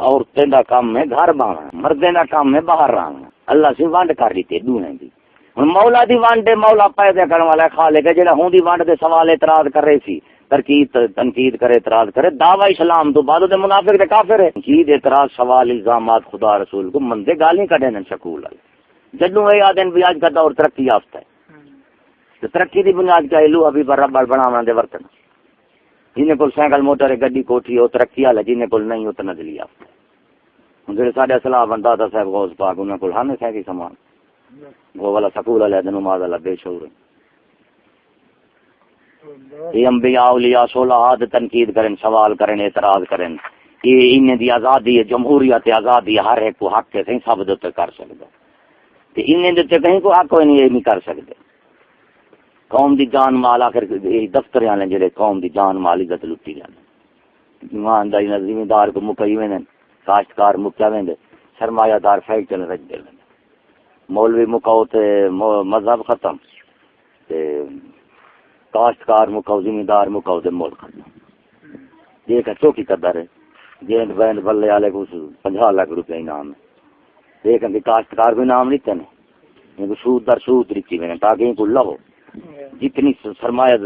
عورتیں دا کام ہے گھر بانا، مردیں دا کام ہے باہر رہنا۔ اللہ سے وانڈ کر دیتے دونے دی۔ ہن مولا دی وانڈ مولا پیدا کرنے والا خالق ہے، جڑا ہوں دی وانڈ دے سوال اعتراض کر رہی سی، تنقید کرے اعتراض کرے، دعوی اسلام تو بعد دے منافق دے کافر ہے۔ تنقید اعتراض سوال الزامات خدا رسول کو مندے گالی کڈے نے سکول والے۔ جدوں اے آدن بھی اج کا دور ترقی یافتہ ہے، ترقی دی بنیاد کیا ہے؟ لو ابھی برابر بناون دے برتن، جن کو سائیکل موٹر گڈی کوٹھی او ترقی والا، جن کو نہیں او تنزلی یافتہ ہے۔ ہن جڑے ساڈے صلاح بندہ دا صاحب غوث پاک انہاں کول ہن ہے سامان، وہ والا سکول والے دن نماز والا بے شعور ہے۔ یہ انبیاء اولیاء صالحات تنقید کریں، سوال کریں، اعتراض کریں، یہ انہیں دی آزادی ہے، جمہوریت آزادی، ہر ایک کو حق ہے، کہیں سب دے کر سکتا تے انہیں دے کہیں کو حق کوئی نہیں، یہ نہیں کر سکتے۔ قوم دی جان مال آخر دفتر والے جڑے قوم دی جان مال عزت لٹی جاندے، ایمانداری نال ذمہ کو مکئی ویندے، کاشتکار مکیا ویندے، سرمایہ دار فیکٹری رکھ دے، مولوی مکاؤ تے مذہب ختم تے کاشتکار مکاؤ، ذمہ دار مکاؤ تے ملک ختم۔ یہ کہ چوکی قدر ہے، گیند بینڈ بلے والے کو 50 لاکھ روپے انعام ہے، دیکھیں کہ کاشتکار کو انعام لیتے ہیں، ان کو سود در سود رکھی ہوئے ہیں تاکہ ان کو لو جتنی سرمایہ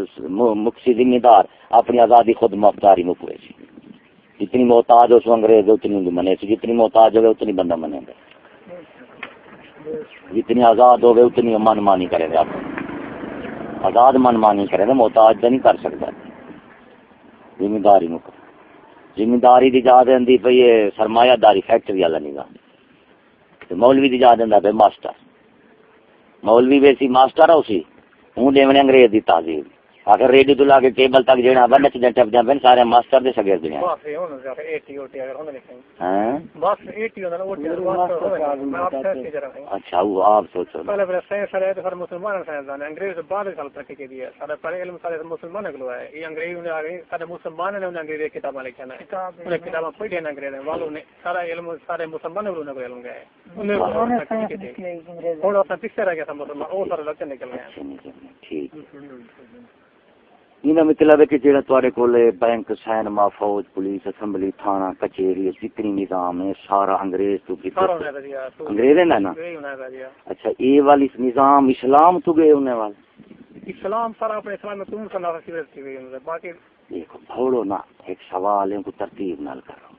مکسی ذمہ دار اپنی آزادی خود مختاری مکوے سی، جتنی محتاج ہو سو انگریز اتنی منے سی، جتنی محتاج ہوگے اتنی بندہ منے گا، جتنی آزاد ہوگے اتنی من مانی کرے گا، آزاد من مانی کرے گا، محتاج تو نہیں کر سکتا۔ ذمہ داری مک ذمہ داری دی جا دیں پی یہ سرمایہ داری فیکٹری والا نظام، مولوی دی جا دینا پہ ماسٹر، مولوی ویسی ماسٹر ہے اسی ہوں دے انگریز دی تہذیب، آخر ریڈیو تو لا کے کیبل تک جڑا بن نچ ٹپ جا پہ سارے ماسٹر دے شاگرد ہیں۔ اچھا وہ آپ سوچو پہلے سائنس ہے تو مسلمان سائنسدان انگریز بعد سال ترقی کی ہے، سارے پڑھے علم سارے مسلمان کو ہے، یہ انگریز نے آگے سارے مسلمان نے انگریزی کتابیں لکھی ہیں، انہیں کتابیں پڑھی ہیں انگریز والوں نے، سارا علم سارے مسلمان نے علم گیا ہے، انہیں تھوڑا سا پیچھے رہ گیا تھا مسلمان، وہ سارے لڑکے نکل گئے۔ ٹھیک یہ مطلب ہے کہ جہاں تھوڑے کول بینک سینما فوج پولیس اسمبلی تھانہ کچہری جتنی نظام ہے سارا انگریز تو انگریز ہے نا۔ اچھا یہ والی نظام اسلام تو گئے ہونے والے اسلام سارا اپنے اسلام میں تم سنا باقی دیکھو بھوڑو نا ایک سوال ہے کو ترتیب نال کرو،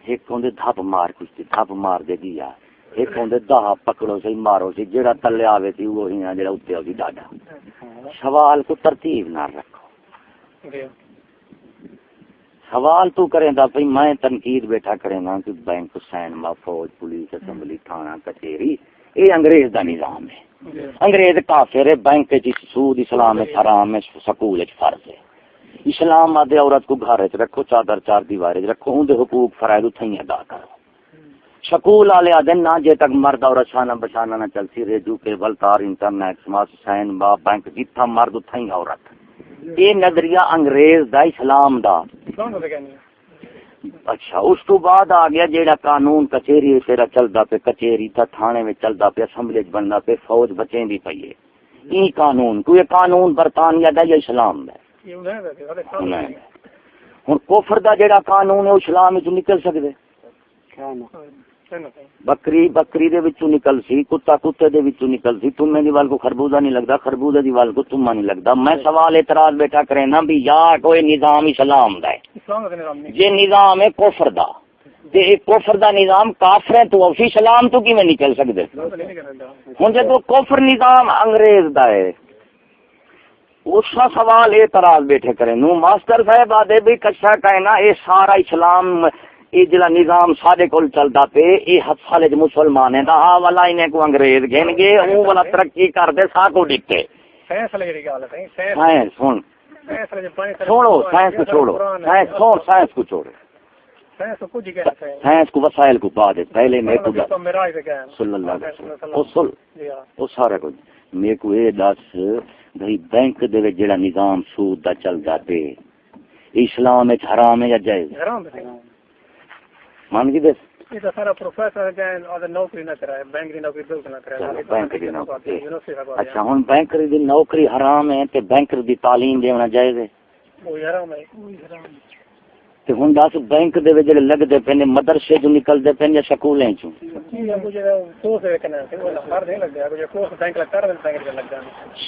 ایک ہوندے دھپ مار کچھ دھپ مار دے گیا، ایک ہوندے دہ پکڑو سی مارو سی، جڑا تلے آوے سی وہی ہے، جڑا اوتے ہوگی ڈاڈا۔ سوال کو ترتیب نال رکھو، سوال تو کریں دا بھئی میں تنقید بیٹھا کریں گا کہ بینک سینما فوج پولیس اسمبلی تھانہ کچہری یہ انگریز دا نظام ہے، انگریز کافر ہے، بینک جس سود اسلام میں حرام ہے، سکول وچ فرض ہے، اسلام آدھے عورت کو گھر وچ رکھو، چادر چار دیوار وچ رکھو، ان دے حقوق فرائض اتھیں ادا کرو۔ سکول والے آدھے نہ جے تک مرد عورت شانہ بشانہ نہ چلسی، ریڈیو کیبل تار انٹرنیٹ سمارٹ سینما بینک جتھا مرد اتھیں عورت۔ یہ نظریہ انگریز دا اسلام دا۔ اچھا اس تو بعد آ گیا جیڑا قانون کچہری تیرا چلدا پہ، کچہری تا تھانے میں چلدا پہ، اسمبلی وچ بندا پہ، فوج بچیں دی پئی ہے، یہ قانون کو یہ قانون برطانیہ دا یا اسلام دا؟ ہن کفر دا جیڑا قانون ہے اسلام وچ نکل سکدے؟ بکری بکری دے وچوں نکل سی، کتا کتے دے وچوں نکل سی، تمے دی وال کو خربوزہ نہیں لگدا، خربوزے دی وال کو تما نہیں لگدا۔ میں سوال اعتراض بیٹھا کرے نا بھی یا کوئی نظام اسلام دا ہے، جے نظام ہے کفر دا تے کفر دا نظام کافر تو اسی اسلام تو کیویں نکل سکدے؟ ہن جے تو کفر نظام انگریز دا ہے اس کا سوال اعتراض بیٹھے کرے نو ماسٹر صاحب آدھے بھی کچھا کہنا اے سارا اسلام یہ جلا نظام سارے کول چلدا پے یہ ہتھالے مسلمان ہیں دا آ والا انہیں کو انگریز گھن گے او والا ترقی کر دے سا کو ڈکتے سائنس سن چھوڑو سائنس کو چھوڑو سائنس کو چھوڑو سائنس کو وسائل کو پا دے پہلے میں کو صلی اللہ علیہ وسلم او سارا کچھ میں کو اے دس بھئی بینک دے وچ جڑا نظام سود دا چلدا پے اسلام وچ حرام ہے یا جائز؟ حرام ہے مان کی دس یہ تو سارا پروفیسر ہے اور نوکری نہ کرے، بینک دی نوکری بالکل نہ کرے، بینک دی نوکری۔ اچھا ہن بینک دی نوکری حرام ہے تے بینک دی تعلیم دینا جائز ہے؟ وہ حرام ہے، تے ہن دس بینک دے وچ جڑے لگدے پے نے مدرسے جو نکلدے پے یا سکولیں چوں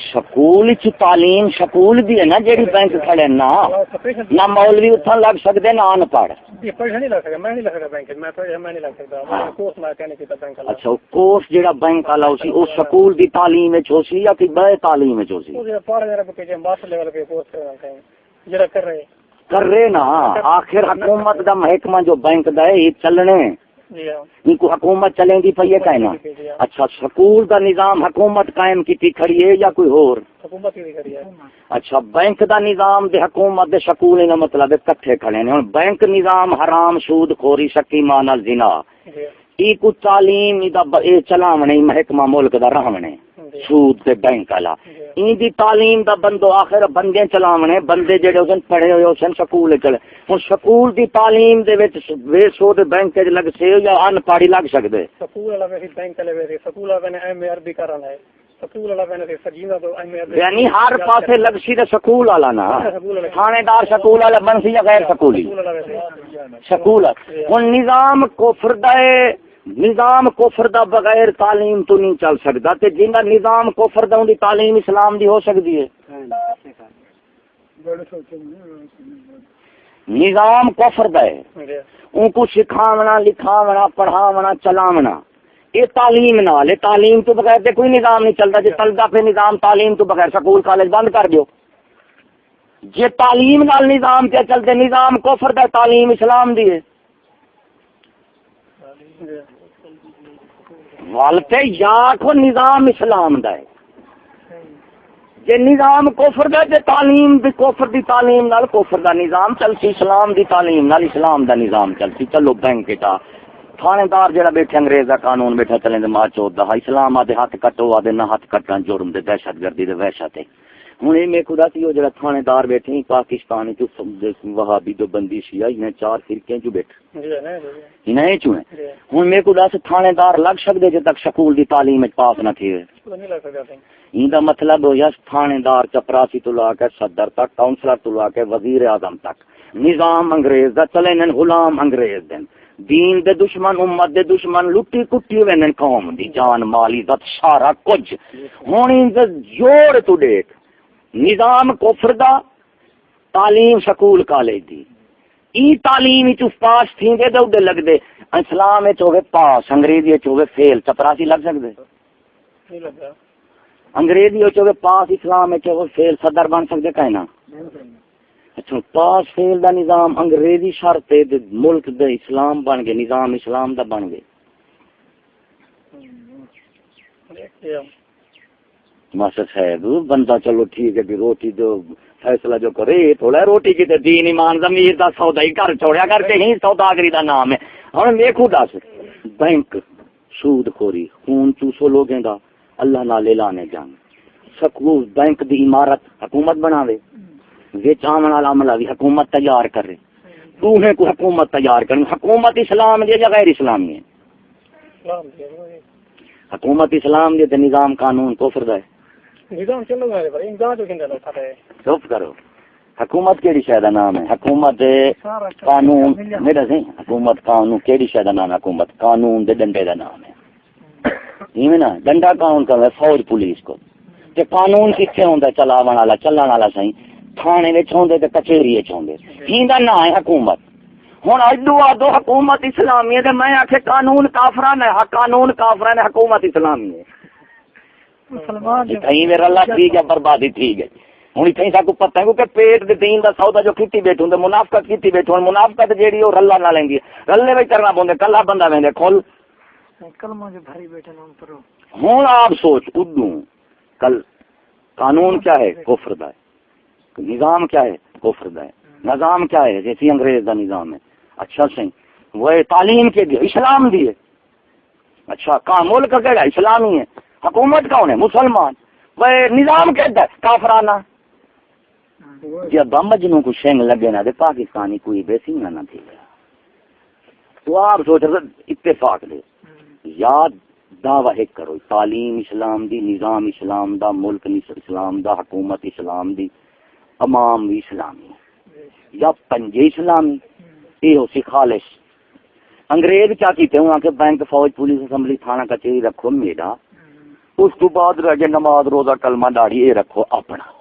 سکول چ تعلیم سکول دی ہے نا جیڑی بینک کھڑے نا نہ مولوی اتھاں لگ سکدے نہ ان پڑھ اچھا کورس جڑا بینک والا اسی او سکول دی تعلیم وچ ہوسی یا کہ بے تعلیم وچ ہوسی جڑا کر رہے کر رہے نا آخر حکومت دا محکمہ جو بینک دا ہے یہ چلنے ان کو حکومت چلیں گی پہ یہ کہنا اچھا سکول دا نظام حکومت قائم کی کھڑی ہے یا کوئی اور حکومت کی کھڑی ہے اچھا بینک دا نظام دے حکومت دے سکول کا مطلب ہے کٹھے کھڑے نے بینک نظام حرام سود خوری شکی مال زنا ای کو تعلیم اے چلاونے محکمہ ملک دا رہونے سود تے بینک والا این دی تعلیم دا بندو آخر بندے چلاونے بندے جڑے ہوسن پڑھے ہوئے ہوسن سکول چلے ہن سکول دی تعلیم دے وچ وے سود بینک وچ لگ سے یا ان پاڑی لگ سکدے سکول والا وے بینک چلے وے سکول والا نے ایم عربی کرنا ہے سکول والا نے سجینا تو ایم عربی یعنی ہر پاسے لگ سی تے سکول والا نا تھانے دار سکول والا بن سی یا غیر سکولی سکول ہن نظام کفر دا نظام کفر دا بغیر تعلیم تو نہیں چل سکتا تے جنہ نظام کفر دا دی تعلیم اسلام دی ہو سکتی ہے نظام کفر دا ہے ان کو سکھاونا لکھاونا پڑھاونا چلاونا یہ تعلیم نال تعلیم تو بغیر تے کوئی نظام نہیں چلتا جے چلتا پھر نظام تعلیم تو بغیر سکول کالج بند کر دیو جے تعلیم نال نظام تے چلتے نظام کفر دا تعلیم اسلام دی ہے والتے یا کو نظام اسلام دا ہے جے نظام کفر دا جے تعلیم دی کفر دی تعلیم نال کفر دا نظام چلسی اسلام دی تعلیم نال اسلام دا نظام چلسی چلو بینک تا تھانے دار جڑا بیٹھے انگریز دا قانون بیٹھا چلیں دے ماں چود دا اسلام آدے ہاتھ کٹو آدے نہ ہاتھ کٹن جرم دے دہشت گردی دے وحشت ہے ہن اے میں خدا سی او جڑا تھانے دار بیٹھے پاکستان چ وہابی دو بندی شیعہ انہیں چار فرقے چ بیٹھے انہیں چوں ہے ہن میں خدا سے تھانے دار لگ سکدے جے تک سکول دی تعلیم وچ پاس نہ تھیے این دا مطلب ہو یا تھانے دار چپراسی تو لا کے صدر تک کونسلر تو لا کے وزیر اعظم تک نظام انگریز دا چلے نن غلام انگریز دین دین دے دشمن امت دے دشمن لٹی کٹی وینن قوم دی جان مال عزت سارا کچھ ہن این دے جوڑ تو دیکھ نظام کفر دا تعلیم سکول کالج دی ای تعلیم وچ پاس تھیندے تے اودے لگدے اسلام وچ ہوے پاس انگریزی وچ ہوے فیل چپراسی لگ سکدے نہیں لگا انگریزی وچ ہوے پاس اسلام وچ ہوے فیل صدر بن سکدے کہنا اچھا پاس فیل دا نظام انگریزی شرط تے ملک دے اسلام بن گئے نظام اسلام دا بن گئے ماسٹر صاحب بندہ چلو ٹھیک ہے کہ روٹی جو فیصلہ جو کرے تھوڑا روٹی کی تے دین ایمان ضمیر دا سودا ہی کر چھوڑیا کر کے ہی سوداگری دا نام ہے ہن ویکھو دس بینک سود خوری خون چوسو لوگیں دا اللہ نال اعلان جان سکول بینک دی عمارت حکومت بناوے وچ آمن والا عملہ بھی حکومت تیار کرے تو ہے کو حکومت تیار کرے حکومت اسلام دی یا غیر اسلامی ہے حکومت اسلام دی تے نظام قانون کفر دا ہے نظام چلو گا پر امداد کیندے لو تھے چپ کرو حکومت کیڑی شے دا نام ہے حکومت قانون میرا سی حکومت قانون کیڑی شے دا نام ہے حکومت قانون دے ڈنڈے دا نام ہے ایویں نا ڈنڈا کون کرے فوج پولیس کو تے قانون کتھے ہوندا چلاون والا چلن والا سہی تھانے وچ ہوندے تے کچہری وچ ہوندے ایندا نام ہے حکومت ہن اڈو آدو حکومت اسلامی ہے تے میں آکھے قانون کافراں ہے قانون کافراں ہے حکومت اسلامی ہے مسلمان کہیں میرا اللہ ٹھیک ہے بربادی ٹھیک ہے ہن کہیں سا کو پتہ ہے کہ پیٹ دے دین دا سودا جو کیتی بیٹھے ہوندے منافقت کیتی بیٹھے ہن منافقت جیڑی او رلا نہ لیندی رلے وچ کرنا پوندے کلا بندہ ویندے کھول کلمہ جو بھری بیٹھے نام پرو ہن آپ سوچ اڈو کل قانون کیا ہے کفر دا ہے نظام کیا ہے کفر دا ہے نظام کیا ہے جیسی انگریز دا نظام ہے اچھا صحیح وہ تعلیم کے دی اسلام دی ہے اچھا کہاں ملک کیڑا اسلامی ہے حکومت کون ہے مسلمان وہ نظام کہتا ہے کافرانہ جب مجنوں کو شنگ لگے نا دے پاکستانی کوئی بیسینہ نہ تھی گیا تو آپ سوچ رہے اتفاق دے یاد دعویٰ ایک کرو تعلیم اسلام دی نظام اسلام دا ملک اسلام دا حکومت اسلام دی امام بھی اسلامی یا پنجے اسلامی یہ ہو سی خالص انگریز کیا کیتے ہوں کہ بینک فوج پولیس اسمبلی تھانہ کچہری رکھو میرا اس تو بعد رہ گئے نماز روزہ کلمہ داڑھی یہ رکھو اپنا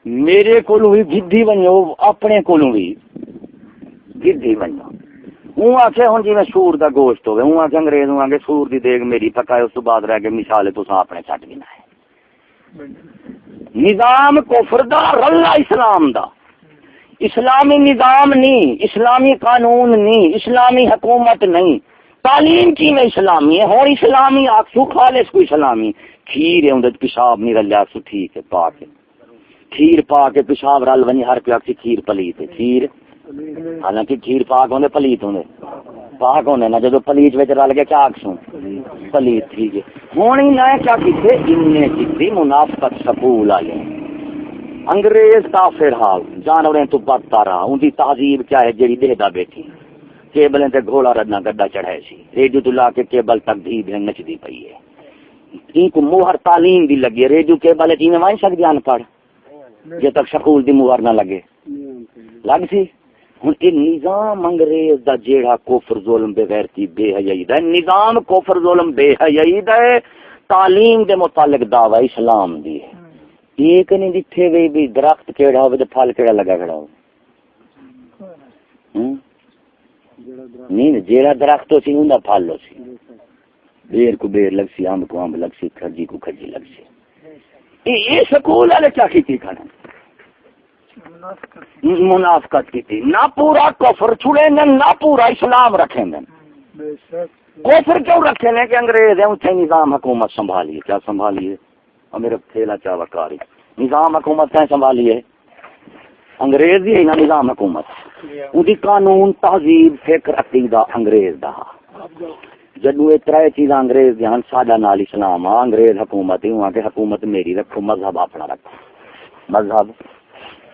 میرے کو بھی گدھی بنو اپنے کو بھی گدھی بنو ہوں آخیا ہوں جی میں سور دا گوشت ہوگا ہوں آخیا انگریز ہوں آگے سور دی دیگ میری پکائے اس تو بعد رہ گئے مثال تو اپنے چٹ گنا ہے نظام کفر دا رلا اسلام دا اسلامی نظام نہیں اسلامی قانون نہیں اسلامی حکومت نہیں تعلیم کی میں اسلامی ہے اور اسلامی آخسو خالص کو اسلامی کھیر ہے اندر پیشاب نہیں رلیا سو ٹھیک ہے پا کے کھیر پا کے پیشاب رل بنی ہر پیاک سے کھیر پلیت ہے کھیر حالانکہ کھیر پاک ہونے پلیت ہونے پاک ہونے نہ جدو پلیت وچ رل گیا کیا آخسوں پلیت ٹھیک ہے ہونی نہ کیا کیتے انہیں کیتی منافقت سکول والے انگریز کافر حال جانوریں تو بدتا رہا ان کی تہذیب کیا ہے جڑی دہدا بیٹھی کیبلیں تے گھوڑا رڈنا گڈا چڑھائے سی ریڈیو تو لا کے کیبل تک دھی بھی نچدی پئی ہے ان کو موہر تعلیم دی لگی ریڈیو کیبل جی میں وائن سکدی ان پڑھ جے تک سکول دی موہر نہ لگے لگ سی ہن اے نظام انگریز دا جیڑا کفر ظلم بے غیرتی بے حیائی دا نظام کفر ظلم بے حیائی دا تعلیم دے متعلق دعوی اسلام دی ہے ایک نہیں دکھے گئی بھی درخت کیڑا ہو تے پھل کیڑا لگا کھڑا ہو نہیں جیڑا درخت ہو سی اوندا پھل ہو سی بیر کو بیر لگ سی امب کو امب لگ سی کھجی کو کھجی لگ سی یہ سکول والے کیا کی کھانا منافقت کی تھی نہ پورا کفر چھڑیں گے نہ پورا اسلام رکھیں گے کفر کیوں رکھیں گے کہ انگریز ہیں اتنے نظام حکومت سنبھالیے کیا سنبھالیے اور میرے پھیلا چاوا کاری نظام حکومت کہیں سنبھالیے انگریز ہی ہے نا نظام حکومت ان کی قانون تہذیب فکر عقیدہ انگریز دا جدو یہ ترے چیزاں انگریز دھیان سادہ نال اسلام آ انگریز حکومت ہوں کہ حکومت میری رکھو مذہب اپنا رکھو مذہب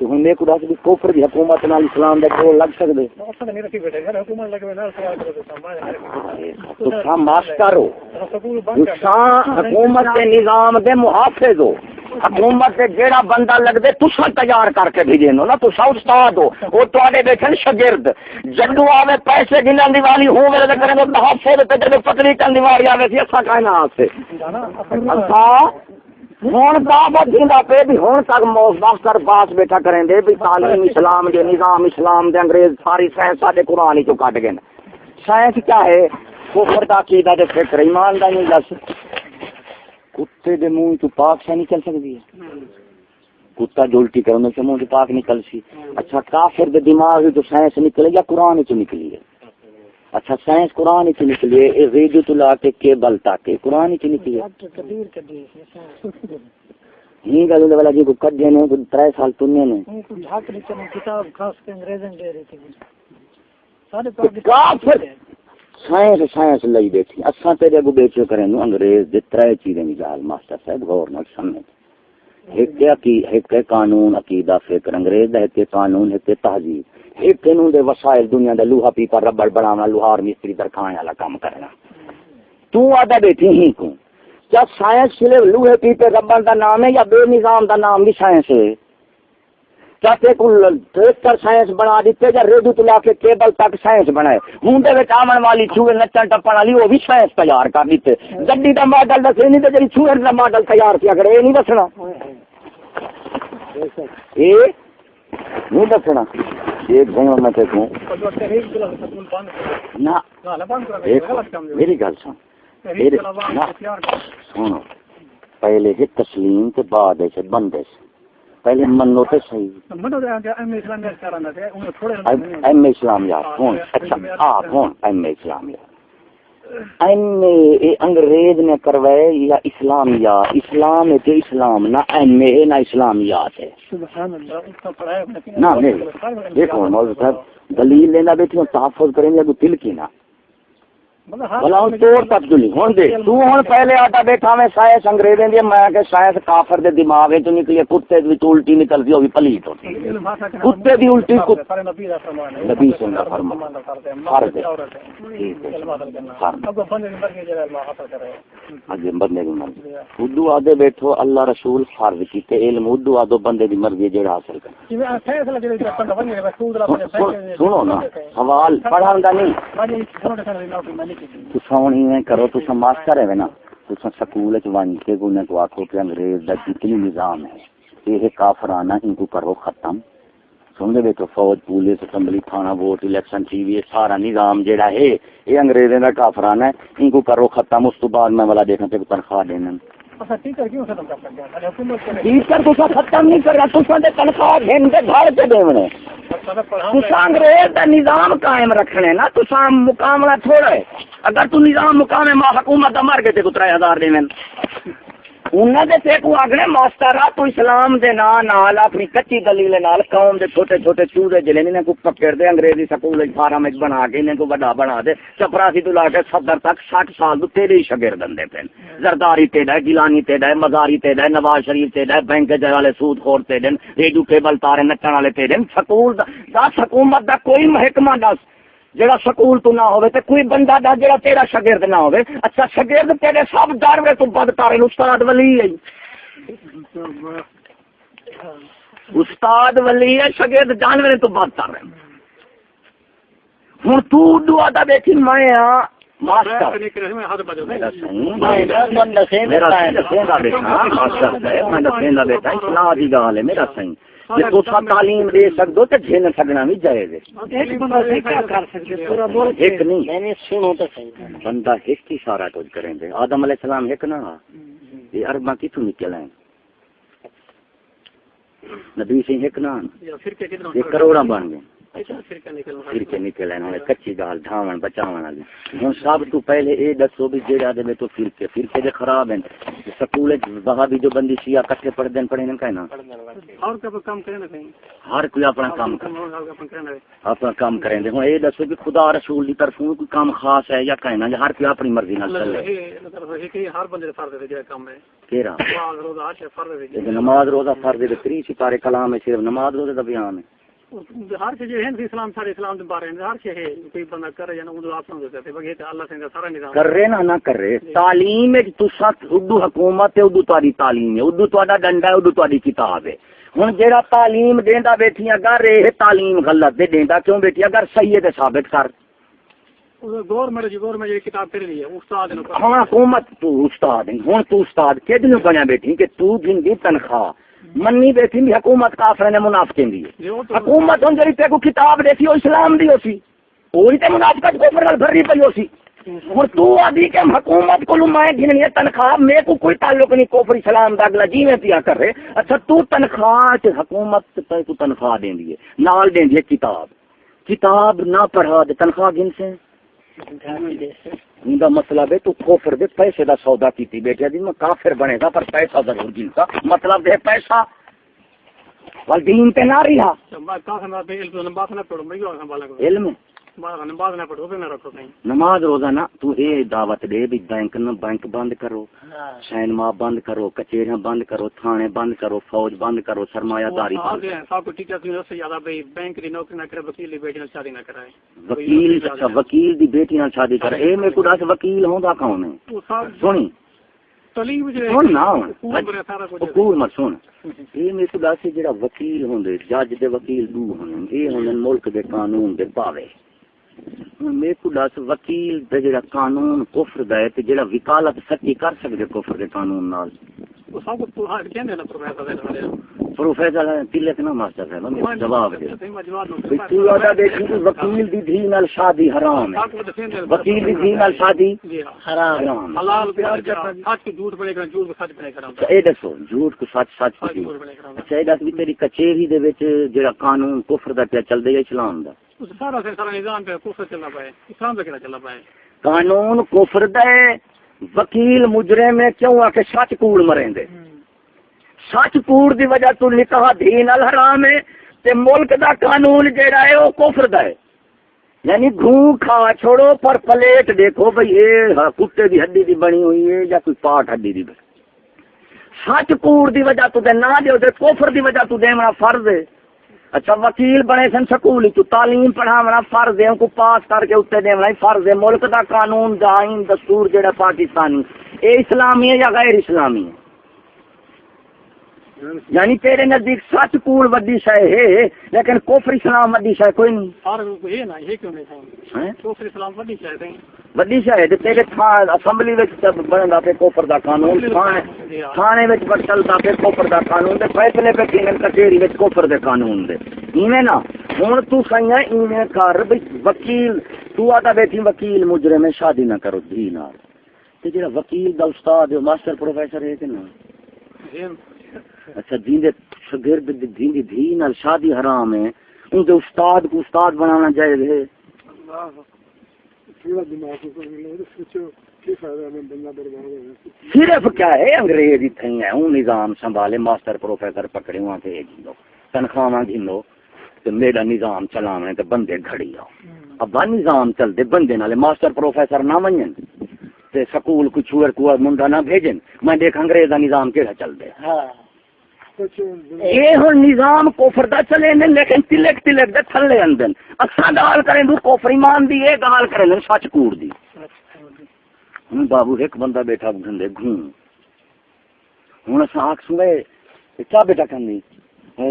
تو ہن میں کو دس بھی کفر دی حکومت نال اسلام دا جوڑ لگ سکدے نہیں رکھی بیٹھے گھر حکومت لگے ہوئے نال سوال کرو تو سام ماسٹر ہو حکومت کے نظام دے محافظ ہو حکومت دے جیڑا بندہ لگ دے تسا تیار کر کے بھیجے نو نا تسا استاد ہو وہ تواڈے بیٹھن شاگرد جدو آوے پیسے گنن دی والی ہو میرے کرے تو تحفظ تے جدو پتلی کرن دی والی آوے سی اسا کائنات سے اسا ہوں دعوت دیندا پہ بھی ہوں تک مافکر پاس بیٹھا کریں دے بھی تعلیم اسلام دے نظام اسلام دے انگریز ساری سائنس ساڈے قرآن ہی چوں کٹ گئے سائنس کیا ہے کفر دا عقیدہ تے فکر ایمان دا نہیں دس کتے دے منہ تو پاک سے نکل سکتی ہے کتا جلٹی کرنے سے منہ تو پاک نکل سی اچھا کافر دے دماغ تو سائنس نکلے یا قرآن چ نکلی ہے اچھا سائنس قرآن چ نکلی ہے ریڈیو تو لا کے کیبل تک قرآن چ نکلی ہے یہ گل والا جی کو کڈے نے 3 سال تنے نے کتاب خاص کے انگریزن دے رہے تھے سارے کافر سائنس سائنس لئی بیٹھی اساں تیرے کو بیچو کریں نو انگریز دے 3 چیزیں نال ماسٹر صاحب غور نال سمجھ ایک قانون عقیدہ فکر انگریز دا ایک قانون ایک تہذیب ایک قانون دے وسائل دنیا دا لوہا پیپا ربڑ بنانا لوہار مستری درخان والا کام کرنا تو آدھا بیٹھی ہی کو کیا سائنس صرف لوہے پیپے ربڑ دا نام ہے یا بے نظام دا نام بھی سائنس ہے کیا ٹریکٹر سائنس بنا دیتے یا ریڈیو تو لا کے کیبل تک سائنس بنائے ہوں دے وچ آمن والی چوہے نچن ٹپن والی وہ بھی سائنس تیار کر دیتے گڈی دا ماڈل دسے نہیں تے جڑی چوہے دا ماڈل تیار کیا کرے یہ نہیں دسنا اے نہیں دسنا ایک دن میں تے کہوں نہ میری گل سن پہلے ہے تسلیم تے بعد ہے بندے پہلے منو تے صحیح ایم اسلامیات کون اچھا ہاں کون ایم اسلامیات ایم اے انگریز نے کروائے یا اسلامیات اسلام ہے کہ اسلام نہ ایم اے نہ اسلامیات ہے نہ دیکھو مولانا صاحب دلیل لینا بیٹھی تحفظ کریں گے تو دل کی نہ بلا ہوں توڑ تک دلی ہوں دے تو ہوں پہلے آتا بیٹھا میں سائنس انگریزیں دی میں کہ سائنس کافر دے دماغ تو نکلی کتے دی الٹی نکلتی ہوگی پلیت ہوتی کتے دی الٹی نبی سے نہ فرمان فرض اگے بندے دی مرضی اردو آدھے بیٹھو اللہ رسول فرض کیتے علم اردو آدھو بندے دی مرضی جڑا حاصل کرے سنو نا سوال پڑھان دا نہیں تساؤں میں کرو تسا ماسٹر ہے نا تسا سکول وچ ون کے کونے کو آکھو کہ انگریز دا کتنی نظام ہے یہ کافرانہ ان کو کرو ختم سن دے بیٹھو فوج پولیس اسمبلی تھانہ ووٹ الیکشن ٹی وی سارا نظام جیڑا ہے یہ انگریزوں دا کافرانہ ہے ان کو کرو ختم اس تو بعد میں والا دیکھنا تے تنخواہ دینا ٹیچر تسا ختم نہیں کر رہا تسا دے تنخواہ گھن دے گھر تے دیونے تسا انگریز دا نظام قائم رکھنے نا تسا مقاملہ تھوڑا ہے اگر تو نظام مقام ما حکومت دا مر گئے تے کو 3000 دیویں انہاں دے تے کو اگنے ماسٹر تو اسلام دے نال اپنی کچی دلیل نال قوم دے چھوٹے چھوٹے چوڑے جلے نے کو پکڑ دے انگریزی سکول وچ فارم وچ بنا کے نے کو بڑا بنا دے چپراسی تو لا کے صدر تک 60 سال تو تیرے ہی شاگرد دے پن زرداری تے دا گیلانی تے دا مزاری تے دا نواز شریف تے دا بینک دے والے سود خور تے دن ریڈیو کیبل تارے نچن والے تے دن سکول دا حکومت دا کوئی محکمہ دس جڑا سکول تو نہ ہوے تے کوئی بندہ دا جڑا تیرا شاگرد نہ ہوے اچھا شاگرد تیرے سب داروے تو بد تارے استاد ولی ہے استاد ولی ہے شاگرد جانورے تو بد تارے ہن تو دعا دا بیٹھی میں ماسٹر میرا بیٹا اصلاح دی گل ہے میرا صحیح جی تسا تعلیم دے سکدو تے جن سکنا بھی جائز ہے ایک نہیں سنو تے صحیح بندہ ایک ہی سارا کچھ کریں دے آدم علیہ السلام ایک نہ یہ ارباں کتوں نکل ہیں نبی سے ایک نہ یہ کروڑاں بن گئے فرقے نکل ہیں کچی گال ڈھاون بچاون والی ہن سب تو پہلے اے دسو بھی جیڑا دے تو فرقے دے خراب ہیں سکول وہابی جو بندی شیعہ کٹھے پڑھ دین پڑھے نہ کہنا اور کام کرے نہ ہر کوئی اپنا کام اپنا کام کریں دے ہن اے دسو کہ خدا رسول دی طرفوں کوئی کام خاص ہے یا کہنا ہر کوئی اپنی مرضی نال چلے کہ ہر بندے دے فرض ہے جڑا کام ہے کیڑا نماز روزہ فرض ہے نماز روزہ فرض ہے 30 سپارے کلام ہے صرف نماز روزہ دا بیان ہے ہر چیز ہے اسلام سارے اسلام دے بارے میں ہر چیز ہے کوئی بندہ کرے یا نہ وہ اپنا کرتے بغیر تے اللہ سے سارا نظام کر رہے نہ کرے تعلیم ہے تسا اردو حکومت ہے اردو تہاڈی تعلیم ہے اردو تہاڈا ڈنڈا ہے اردو تہاڈی کتاب ہے ہن جیڑا تعلیم دیندا بیٹھیاں اگر یہ تعلیم غلط دے دیندا کیوں بیٹھی اگر صحیح ہے تے ثابت کر گورنمنٹ یہ کتاب کر لی ہے استاد ہاں حکومت تو استاد ہے ہن تو استاد کدی بنیا بیٹھی کہ تو جن دی تنخواہ منی بیٹھی بھی حکومت کافر نے منافقین دی حکومت ہن جڑی تے کو کتاب دیتی او اسلام دی ہوسی وہی تے منافقت کفر نال بھری پئی ہوسی ہن تو آدھی کہ حکومت کو میں گھننی تنخواہ میں کو کوئی تعلق نہیں کفر اسلام دا اگلا جی میں پیا کر رہے اچھا تو تنخواہ تے حکومت تے تو تنخواہ دیندی ہے نال دیندی ہے کتاب نہ پڑھا دے تنخواہ گن سے ان کا مطلب ہے تو کفر دے پیسے دا سودا کیتی بیٹھا دی میں کافر بنے گا پر پیسہ ضرور گنتا مطلب ہے پیسہ وال دین تے نہ رہا علم نماز روزانہ تو اے دعوت دے بھی بینک بند کرو سینما بند کرو کچہریاں بند کرو تھانے بند کرو فوج بند کرو سرمایہ داری وکیل دی بیٹی نال شادی کرے اے میں کو دس وکیل ہوندا کون ہے سنی سن نا حکومت مت سن اے میں کو دس جڑا وکیل ہوندے جج دے وکیل دو ہوندے اے ہوندے ملک دے قانون دے پاوے میں کو دس وکیل تے جڑا قانون کفر دا ہے تے جڑا وکالت سچی کر سکدے کفر دے قانون نال وہ سب کو ہر کہندے نا پروفیسر تلک نہ ماسٹر صاحب جواب دے تو ادا دیکھی وکیل دی دھی نال شادی حرام ہے وکیل دی دھی نال شادی حرام حلال پیار سچ کو جھوٹ بنے کرا جھوٹ کو سچ بنے کرا اے دسو جھوٹ کو سچ سچ کو اچھا اے دس بھی تیری کچہری دے وچ جڑا قانون کفر دا پیا چل دے اسلام دا سارا نظام پہ کفر چلنا پائے اسلام پہ کیا چلنا پائے قانون کفر دے وکیل مجرم میں کیوں آ کے سچ کوڑ مریں دے سچ کوڑ دی وجہ تو نکاح دین ال حرام ہے تے ملک دا قانون جیڑا ہے او کفر دا ہے یعنی گھوں کھا چھوڑو پر پلیٹ دیکھو بھئی یہ کتے دی ہڈی دی بنی ہوئی ہے یا کوئی پاٹ ہڈی دی بنی. سچ کوڑ دی وجہ تو دے نہ دیو تے کفر دی وجہ تو دینا فرض ہے. اچھا وکیل بنے سن سکول تو تعلیم پڑھاونا فرض ہے، ان کو پاس کر کے اتنے دینا فرض ہے. ملک دا قانون دا آئین دستور جڑا پاکستانی اے اسلامی ہے یا غیر اسلامی ہے؟ یعنی تیرے نزدیک سچ کوڑ وڈی شے ہے لیکن کفر اسلام وڈی شے کوئی نہیں. اور یہ نہ یہ کیوں نہیں ہے کفر اسلام وڈی شے ہے وڈی شے ہے تیرے اسمبلی وچ بندا پہ کفر دا قانون، تھانے وچ چلدا پہ کفر دا قانون تے فیصلے پہ کینن کچہری وچ کفر دے قانون دے ایویں نا. ہن تو سیاں ایویں کر بھئی وکیل تو آتا بیٹھی وکیل مجرم ہے شادی نہ کرو دھی نال تے جڑا وکیل دا استاد ماسٹر پروفیسر ہے کہ نا. اچھا جن دے شاگرد جن دی دھی نال شادی حرام ہے ان دے استاد کو استاد بنانا جائز ہے. صرف کیا ہے انگریز اتنے ہیں وہ نظام سنبھالے ماسٹر پروفیسر پکڑے وہاں سے گھنو تنخواہ گھنو تو میرا نظام چلاونے تو بندے گھڑی آؤ. اب نظام چلتے بندے نالے ماسٹر پروفیسر نہ منجن تے سکول کو چور کو منڈا نہ بھیجن. میں دیکھ انگریز کا نظام کیڑا چل رہا یہ ہوں نظام کوفر دا چلے لیکن تلک تلک دے تھلے اندن اکثر گال کریں دو کوفر ایمان دی یہ گال کریں سچ کوڑ دی. ہوں بابو ایک بندہ بیٹھا گھندے گھوں ہوں اصا آخ سوے کیا بیٹا کھنی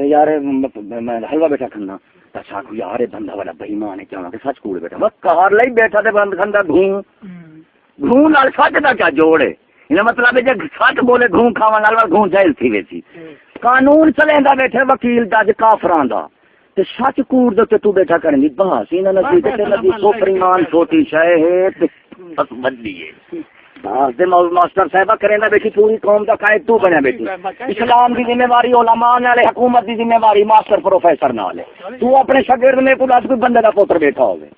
یار میں حلوہ بیٹا کھنا اچھا کو یار بندہ والا بہیمان ہے کیا کہ سچ کوڑ بیٹا بس کار لئی بیٹھا تے بند کھندا گھوں گھوں نال سچ دا کیا جوڑے یہ مطلب ہے جے سچ بولے گھوں کھاوا نال گھوں جیل تھی ویسی. قانون چلیندا بیٹھے وکیل جج کافراں دا تے سچ کوڑ دے تو بیٹھا کرن دی بس انہاں نے تے لگی کوفر ایمان چھوٹی شے ہے تے بس بڑی ہے. باہر دے ماسٹر صاحبہ کریندا بیٹھی پوری قوم دا قائد تو بنیا بیٹھی. اسلام دی ذمہ داری علماء نال حکومت دی ذمہ داری ماسٹر پروفیسر نال ہے. تو اپنے شاگرد میں کوئی کوئی بندے دا پوتر بیٹھا ہوے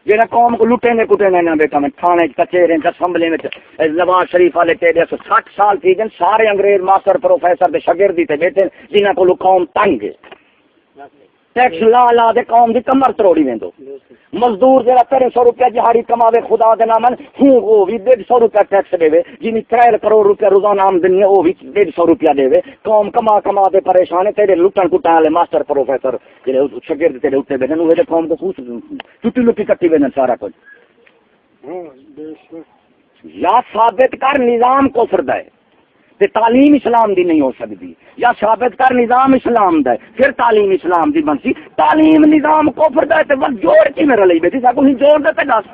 جہاں قوم کو لٹیں گے کٹیں گے نہ بیٹا میں تھانے کچہرے اسمبلی میں نواز شریف والے تیرے 60 سال تھی جن سارے انگریز ماسٹر پروفیسر دے شاگردی تے بیٹھے جنہاں کو قوم تنگ ہے ٹیکس لا لا دے قوم دی کمر تروڑی ویندو. مزدور جڑا 300 روپیہ دہاڑی کماوے خدا دے نام ہوں وہ بھی 150 روپیہ ٹیکس دے جنہیں 3 کروڑ روپیہ روزانہ آمدنی ہے وہ بھی 150 روپیہ دے. قوم کما کما دے پریشان ہے تیرے لٹن کٹن والے ماسٹر پروفیسر جڑے شاگرد تیرے اوتے بیٹھے وہ قوم کو پوچھ ٹوٹی لٹی کٹی ویندن سارا کچھ. یا ثابت کر نظام کفر دا ہے تے تعلیم اسلام دی نہیں ہو سکتی یا ثابت کر نظام اسلام دا ہے پھر تعلیم اسلام دی بنسی. تعلیم نظام کفر دا ہے تے بس جوڑ کی میرا لئی بیٹھی سا کوئی جوڑ دے تے دس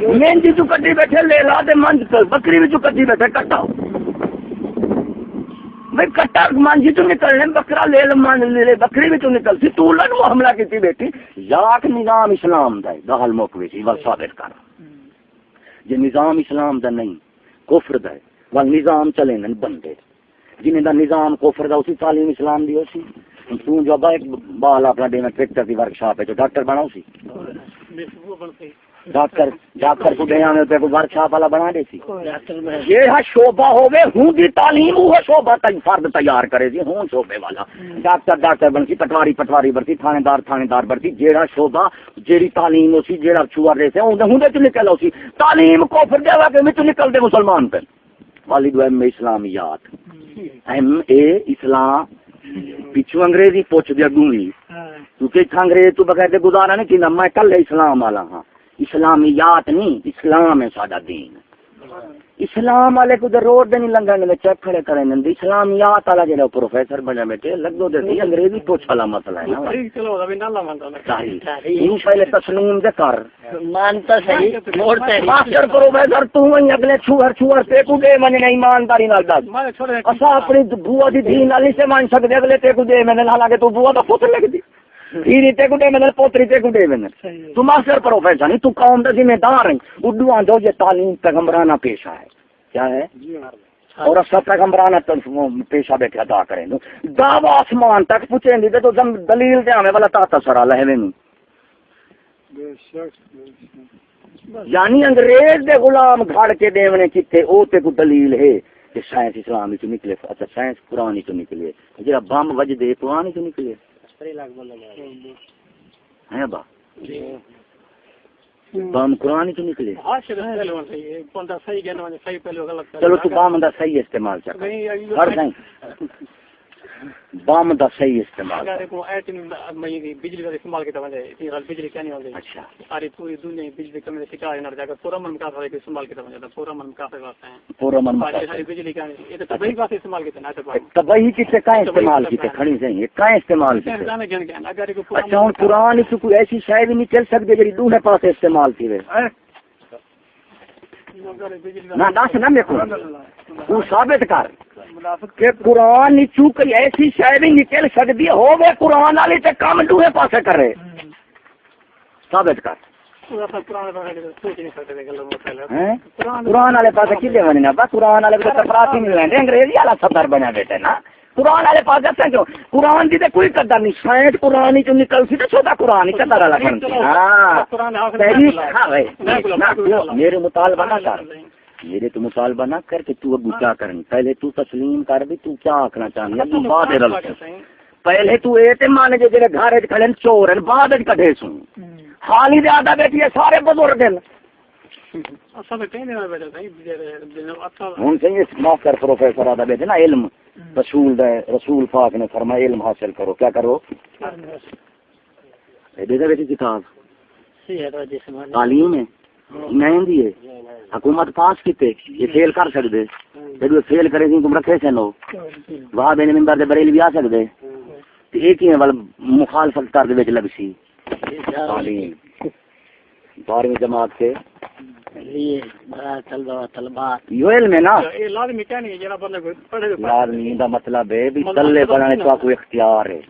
مہندی تو کٹی بیٹھے لے لا دے منج بکری وچ کٹی بیٹھے کٹا بھئی کٹا منجی تو نکلنے بکرا لے لے بکری وچ نکل سی تو لنو حملہ کیتی بیٹھی یاک نظام اسلام دا ہے گال موک وچ ول ثابت کر. جی نظام اسلام دا نہیں کفر دا ہے وال نظام چلے نن بندے جنہیں دا نظام کفر دا اسی تعلیم اسلام دی اسی. تو جو ابا ایک بال اپنا دینا ٹریکٹر دی ورکشاپ ہے جو ڈاکٹر بنا اسی ڈاکٹر کو دیا میں کو ورکشاپ والا بنا دے سی. یہ شعبہ ہوے ہوں دی تعلیم وہ شعبہ فرد تیار کرے جی ہوں شعبے والا ڈاکٹر بنسی پٹواری برتی تھانے دار برتی جیڑا شعبہ جیڑی تعلیم اسی جیڑا چوار رہے ہوں دے تو نکل اسی تعلیم کفر دے واقعے میں تو نکل دے مسلمان پہ. والد ایم اسلامیات ایم اے اسلام پچھو انگریزی پوچھ دیا گونگی کیونکہ انگریز تو بغیر دے گزارا نہیں کہ میں کل اسلام والا ہاں. اسلامیات نہیں اسلام ہے سادہ دین. اسلام والے کو روڈ نہیں لنگن میں چیک کھڑے کریں دے اسلامیات والا جڑا پروفیسر بنے بیٹھے لگ دو دے انگریزی پوچھ والا مسئلہ ہے نا. ان پہلے تسلیم دے کر مانتا صحیح ماسٹر پروفیسر تو وہیں اگلے چھوہر تے کو دے من نہیں ایمانداری نال دس اسا اپنی بوا دی دین والی سے مان سکدے اگلے تے کو دے من حالانکہ تو بوا دا پتر لگ دی دھیری تے کو دے من پوتری تے کو دے من تو ماسٹر پروفیسر نہیں تو قوم دا ذمہ دار ہے. اردو آندو یہ تعلیم پیغمبرانہ پیشہ ہے کیا ہے اور سب پیغمبرانہ پیشہ بیٹھے ادا کریں دعوی آسمان تک پوچھیں دی تو دلیل دے ہمیں والا تا سرا لہے نہیں. یعنی انگریز دے غلام گھڑ کے دیونے کتے او تے کو دلیل ہے کہ سائنس اسلامی تو نکلے. اچھا سائنس قرآن تو نکلے جڑا بم وجدے قرآن تو نکلے ہیں با بام قرآن کی نکلے ہاں شرط پہلے ہونا چاہیے بندہ صحیح کہنا صحیح پہلے غلط چلو تو بام دا صحیح استعمال کر ہر نہیں بام دا صحیح استعمال اگر کو ایٹم بجلی کا استعمال کیا وجہ ہے بجلی کیا نہیں ہوتی اچھا ساری پوری دنیا بجلی کمی شکار نہ جائے گا پورا من کا استعمال کیا وجہ پورا من کا واسطے ہیں پورا من ساری بجلی کا یہ تو تبھی بات استعمال کیا نہ تو تبھی کسے کا استعمال کیتے کھڑی نہیں کا استعمال کیتے جانے گن اگر کو اچھا ہن قرآن اس کوئی ایسی شے بھی نہیں چل سکتی جڑی دوسرے پاس استعمال کیوے نہ دس نہ میرے کو تو ثابت کر کہ قرآن چوں کوئی ایسی شے بھی نکل سکتی ہوے قرآن والی تے کام دوسرے پاسے کرے ثابت کر قرآن والے پاس کدے بننا بس قرآن والے تو تفراتی نہیں ہوندے انگریزی والا صدر بنا بیٹھے نا قرآن والے پاس دسیں کیوں قرآن دی تے کوئی قدر نہیں سائنس قرآن ہی چوں نکل سی تے سودا قرآن ہی قدر والا بنتی ہاں پہلی کھاوے میرے مطالبہ نہ کر میرے تو مطالبہ نہ کر کہ تو ابو کیا کریں پہلے تو تسلیم کر بھی تو کیا آکھنا چاہنی ہے تو بعد رل پہلے تو اے تے مان جے جڑے گھر وچ کھڑے چور ہیں بعد وچ کڈھے سوں حال ہی زیادہ بیٹھی ہے سارے بزرگ ہیں ہوں صحیح معاف کر پروفیسر آدھا بیٹھے نا علم رسول پاک نے فرمایا علم حاصل کرو کیا کرو بیٹی کتاب تعلیم ہے نہیں دی ہے حکومت پاس کیتے یہ فیل کر سکتے جب یہ فیل کرے تم رکھے سے لو وہاں بین ممبر دے بریل بھی آ سکتے ایک ہی مخالفت کر دے لگ سی تعلیم 12ویں جماعت کے علم ہے نا لازمی دا مطلب ہے بھی دلے بنانے کا کوئی اختیار ہے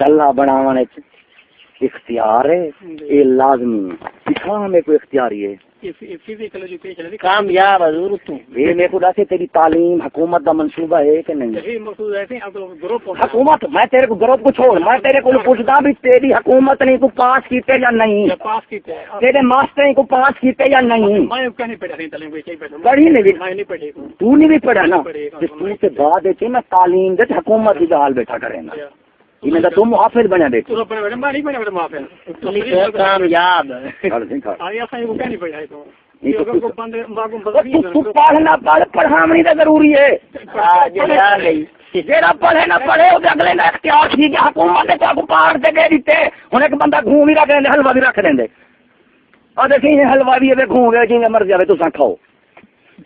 دلہ بنانے اختیار ہے یہ لازمی سکھا میں کوئی اختیاری ہے کامیاب حضور تو یہ میرے کو دسے تیری تعلیم حکومت دا منصوبہ ہے کہ نہیں حکومت میں تیرے کو گروپ کو چھوڑ میں تیرے کو پوچھتا بھی تیری حکومت نے کو پاس کیتے یا نہیں تیرے ماسٹر کو پاس کیتے یا نہیں پڑھی نہیں تو نہیں بھی پڑھا نا تو سے بعد ہے کہ میں تعلیم دے حکومت کی حال بیٹھا کرے نا یہ تو محافظ بنا بیٹھے کامیاب پڑھنا پڑھانی تو ضروری ہے جا پڑھے نہ پڑھے اگلے نے اختیار ٹھیک ہے حکومت پہاڑ سے دے دیتے ہوں ایک بندہ گھوم بھی رکھ دیں حلوا بھی رکھ دیں اور دیکھیں حلوا بھی گھوم گئے جی مرضی آئے تو کھاؤ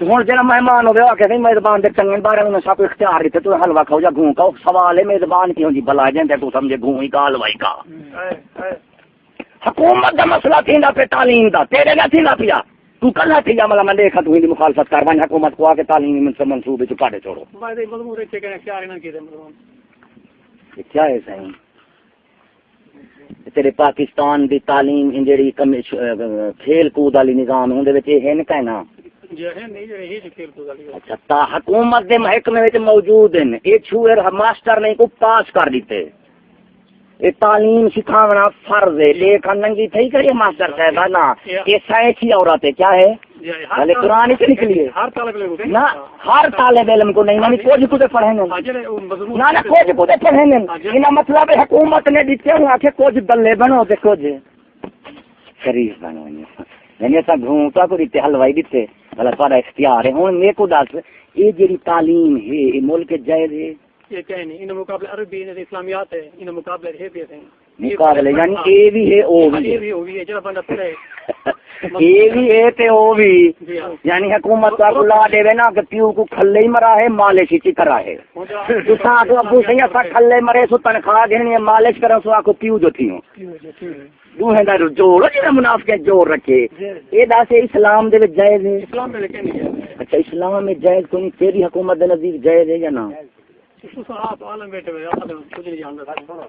ہوں جا مہمان ہو گیا کہ میزبان دے چنگے بارے میں سب اختیار دیتے تو حلوا کھاؤ یا گھوں کھاؤ سوال ہے میزبان کیوں جی بلا جائے تو سمجھے گھوں ہی کا حلوائی کا حکومت کا مسئلہ تھی پہ تعلیم کا تیرے کا تھی نہ پیا تو کلا تھی جا میں دیکھا تو ہی مخالفت کر بھائی حکومت کو آ کے تعلیم منصوبے چ کاٹے چھوڑو کیا ہے صحیح تیرے پاکستان دی تعلیم جیڑی کھیل کود والی نظام ہوں ہے نا اچھا حکومت دے محکمے وچ موجود ہیں یہ چھوڑ ماسٹر نے کو پاس کر دیتے یہ تعلیم سکھاونا فرض ہے لیکن ننگی تھی کرے ماسٹر صاحب نا یہ سائنس کی عورت ہے کیا ہے بھلے قرآن ہی نکلی ہے نہ ہر طالب علم کو نہیں یعنی کچھ کچھ پڑھیں گے نہ کچھ کچھ پڑھیں گے یہ مطلب حکومت نے دیتے ہوں آخر کچھ دلے بنو تے کچھ شریف بنو یعنی ایسا گھومتا کو دیتے حلوائی دیتے بھلا تھوڑا اختیار ہے ہوں میرے کو دس یہ جی تعلیم ہے یہ ملک جائز ہے یہ کہیں نہیں ان مقابلے عربی اسلامیات ہے ان مقابلے حیثیت ہیں مقابلے یعنی اے بھی ہے او بھی ہے جڑا بندہ پڑھے اے بھی ہے تے او بھی یعنی حکومت کا بلا دے نا کہ پیو کو کھلے ہی مرا ہے مالش ہی کرا ہے تو سا تو ابو سیا سا کھلے مرے سو تنخواہ دینی مالش کرو سو کو پیو جو تھی دو ہے دا جوڑ جڑا منافقت جوڑ رکھے اے دس اسلام دے وچ جائز ہے اسلام میں لیکن نہیں ہے اچھا اسلام میں جائز کوئی تیری حکومت دے نزدیک جائز ہے یا نہ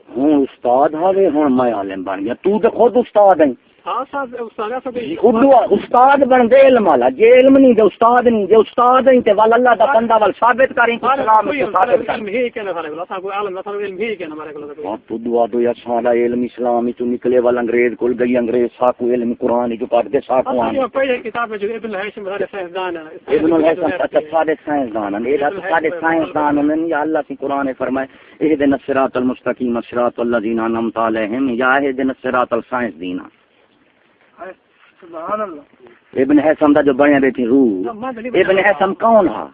ہوں استاد ہوے ہوں میں عالم بن گیا تو تے خود استاد ہے ہاں صاحب استاد صاحب اردو استاد بن دے علم والا جے علم نہیں دے استاد نہیں جے استاد نہیں تے ول اللہ دا بندہ ول ثابت کریں کہ اسلام میں ثابت کریں ہی کہنا سارے کو اساں کوئی عالم نہ علم ہی کہنا ہمارے کو ہاں تو دعا دو یا سارا علم اسلام تو نکلے ول انگریز کول گئی انگریز ساکو علم قرآن جو پڑھ کے ساکو آن پہلے کتاب میں جو ابن الہیثم سارے سائنسدان ہیں ابن الہیثم اچھا سارے سائنسدان ہیں یہ سارے سائنسدان ہیں یا اللہ کی قرآن فرمائے اهدنا الصراط المستقیم صراط الذین انعمت علیہم یا اهدنا الصراط السائنسدین سبحان اللہ ابن حسم دا جو بنے بیٹھی روح ابن حسم کون ہا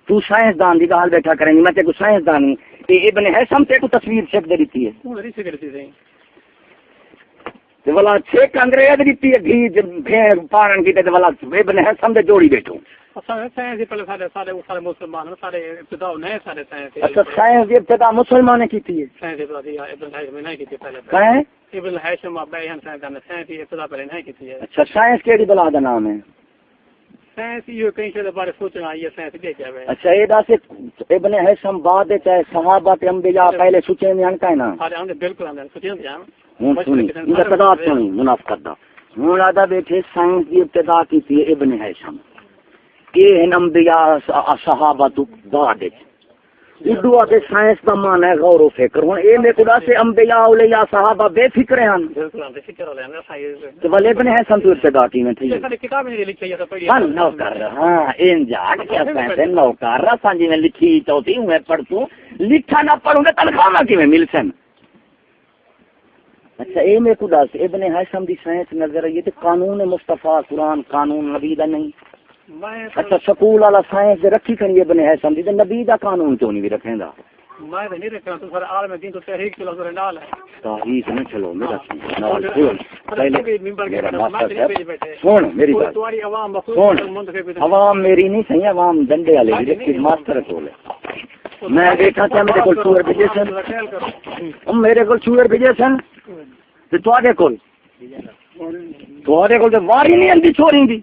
تو سائنسدان دی گل بیٹھا کریں میں تے کو سائنسدان تے ابن حسم تے کو تصویر چیک دے دیتی ہے وہ ری سے کرتی ہے تے والا چیک انگریز دیتی ہے بھی بھیڑ پارن کی تے والا ابن حسم دے جوڑی بیٹھو سائنس پہلے سارے مسلمان سارے ابتدا نئے سارے سائنس اچھا سائنس دی ابتدا مسلمان نے کی ہے سائنس ابتدا ابن الہیثم نے کی پہلے کہیں ابن الہیثم ابے ہم سائنس کی ابتدا پہلے نہیں کی ہے اچھا سائنس کیڑی بلا دا نام ہے سائنس یہ کہیں سے بارے سوچنا یہ سائنس دے کیا ہے اچھا یہ دس ابن حسم بعد چاہے صحابہ تے انبیاء پہلے سوچے میں ان کا نا سارے ہم بالکل اندر سوچیں دیا ہوں سنی ان ابتدا سنی منافقت دا ہوں آدھا بیٹھے سائنس دی ابتدا کی تھی ابن حسم یہ ہیں انبیاء صحابہ تو بعد اردو آتے سائنس کا معنی ہے غور و فکر ہوں اے میں خدا سے انبیاء اولیاء صحابہ بے فکر ہیں بالکل اندر فکر والے ہیں سائنس تو ولے ابن حسم تو ابتدا کی میں تھی یہ کتاب میں لکھی ہے پڑھی ہاں نوکر ہاں ان جا کیا سائنس ہے نوکر سانجی میں لکھی چوتھی ہوں میں پڑھتوں لکھا نہ پڑھوں گے تنخواہ کی میں مل سن اچھا اے میں خدا سے ابن حسم دی سائنس نظر آئی تو قانون مصطفیٰ قرآن قانون نبی دا نہیں اچھا سکول والا سائنس دے رکھی کھنی ابن حسم دی تے نبی دا قانون کیوں نہیں بھی رکھیں دا میں نہیں رکھنا تو سارا عالم دین تو تحریک چلا تو نال ہے تحریک نہ چلو میرا نال کھول پہلے میرا ماسٹر صاحب سن میری بات تمہاری عوام سن عوام میری نہیں صحیح عوام ڈنڈے والے لیکن ماسٹر کول ہے میں دیکھا تھا میرے کول چور بھیجے سن میرے کول چور بھیجے سن تے تواڈے کول تے واری نہیں اندی چوری دی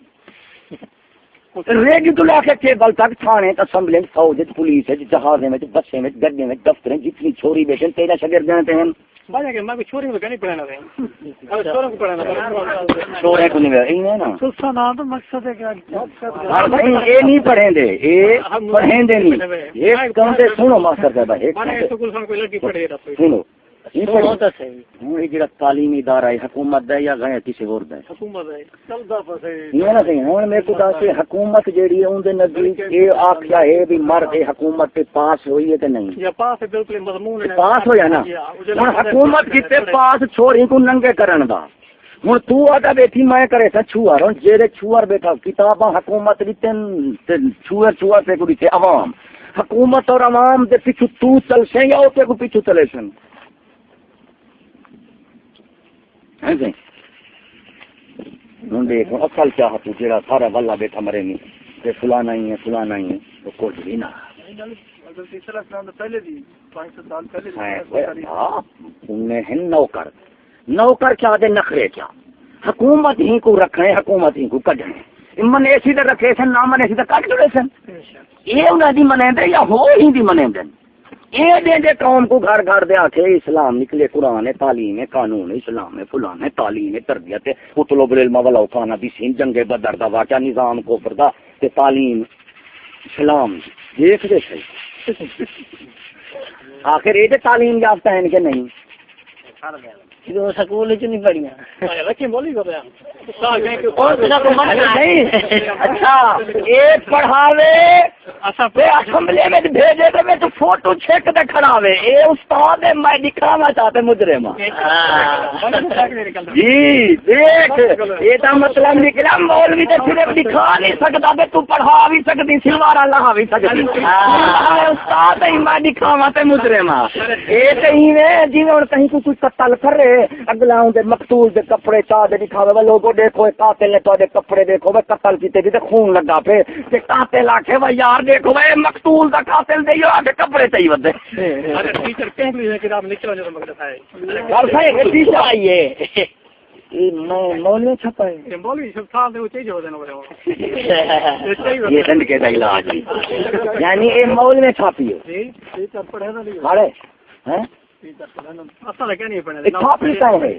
ریڈی تو لا کے کیبل تک تھانے اسمبلی فوج پولیس جہاز میں بسیں میں گڈے میں دفتر جتنی چوری بیٹھے تیرا شاگرد جانتے ہیں باجا کہ میں چوری میں نہیں پڑھنا ہے چوروں کو پڑھنا چورے کو نہیں ہے نا سلطان نام تو مقصد ہے کہ یہ نہیں پڑھیں دے یہ پڑھیں دے نہیں یہ کہاں سے سنو ماسٹر صاحب ایک سکول سے کوئی لڑکی پڑھے گا سنو یہ جڑا تعلیمی ادارہ ہے حکومت دا یا غیر کسی اور دا حکومت ہے چلدا پھسے یہ نہ صحیح ہن میرے کو دس حکومت جیڑی ہے اون دے نزدیک یہ آکھیا ہے بھی مرد حکومت تے پاس ہوئی ہے کہ نہیں یا پاس ہے بالکل مضمون ہے پاس ہویا نا ہن حکومت کتے پاس چھوڑی کو ننگے کرن دا ہن تو آتا بیٹھی میں کرے سا چھوار ہن جڑے چھوار بیٹھا کتاباں حکومت دی چھوار تے کو دی عوام حکومت اور عوام دے پیچھے تو چل سے یا اوتے کو پیچھے چلے سن دیکھو اصل چاہت جڑا سارا والا بیٹھا مرے نہیں کہ فلانا ہی ہے تو کچھ بھی نہ نوکر کیا دے نخرے کیا حکومت ہی کو رکھنے حکومت ہی کو کڈنے من ایسی دے رکھے سن نہ من ایسی دے کٹ جڑے سن یہ انہیں دی منے دے یا ہو ہی دی منے دے یہ دے قوم کو گھر گھر دے آکھے اسلام نکلے قرآن ہے تعلیم ہے قانون ہے اسلام ہے فلان ہے تعلیم ہے تربیت ہے اطلب العلم ولو کان بسین جنگ بدر دا واقعہ نظام کفر دا تے تعلیم اسلام دیکھ دے صحیح آخر یہ تعلیم یافتہ ہیں کہ نہیں سکول نہیں پڑھیاں اچھا ایک پڑھاوے اسمبلی میں بھیجے تو میں تو فوٹو چھک دے کھڑاوے اے استاد میں دکھانا چاہتے مجرم جی دیکھ یہ تو مطلب نکلا مولوی تو صرف دکھا نہیں سکتا کہ تو پڑھا بھی سکتی سلوارا لہا بھی سکتی استاد میں دکھاوا تے مجرم یہ کہیں میں جی اور کہیں کو کوئی قتل کر رہے اگلا دے مقتول دے کپڑے چاہ دے دکھاوے وہ لوگوں دیکھو قاتل نے تو دے کپڑے دیکھو وہ قتل کیتے بھی تے خون لگا پہ تے قاتل آکھے وہ یار دیکھو وہ مقتول دا قاتل دے یار دے کپڑے چاہیے ودے ارے ٹیچر کہہ لی ہے کہ آپ نکلو جو مقصد ہے گل صحیح ٹیچر آئیے مولوی چھپا ہے مولوی سب تھا دے چاہیے ہو دینا یہ ڈنڈ کے علاج یعنی اے مولوی چھاپی ہے جی ٹیچر پڑھے نہ ہاڑے ہیں اصل ہے کہ نہیں پڑھے چھاپی کا ہے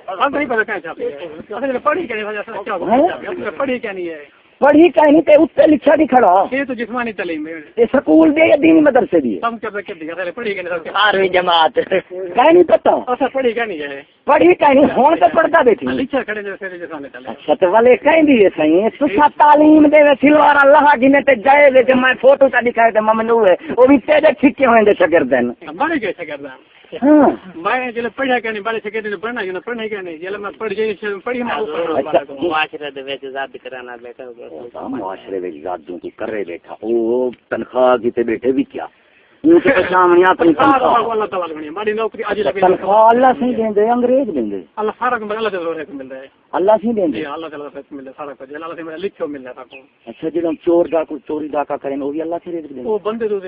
ہم نہیں پتا کیا چاہتے پڑھی کیا نہیں پڑھی کیا نہیں ہے پڑھی کہیں تے اتنے لکھا نہیں کھڑا یہ تو جسمانی تعلیم یہ سکول دے یا دینی مدرسے دی ہم کیا پڑھی کیا آرویں جماعت کہیں نہیں پتا پڑھی کیا نہیں ہے پڑھی کہیں ہون تو پڑھتا بیٹھی لکھا کھڑے جیسے جسمانی تعلیم اچھا تو والے کہیں دی صحیح تسا تعلیم دے سلوار اللہ جنے تے جائے دے تے میں فوٹو تا دکھائے تے ممنوع ہے وہ بھی تیرے چھکے ہوئے دے شاگردن بڑے کے شاگردن ہاں میں جلے پڑھیا کہ نہیں بڑے شاگردن پڑھنا ہے پڑھنے کے نہیں جلے میں پڑھ جئی پڑھی معاشرے دے وچ ذات کرانا بیٹھا معاشرے وچ ذاتوں کو کرے بیٹھا او تنخواہ کیتے بیٹھے بھی کیا ان کے سامنے اپنی تنخواہ اللہ تعالی بنی ہماری نوکری اج لگی تنخواہ اللہ سے دیندے انگریز دیندے اللہ سارا کو اللہ تعالی کو ملتا ہے اللہ سے دیندے جی اللہ تعالی سے ملتا سارا کچھ اللہ سے لکھو ملتا ہے کو اچھا جڑا چور ڈاکو چوری ڈاکا کریں وہ بھی اللہ سے دیندے وہ بندے تو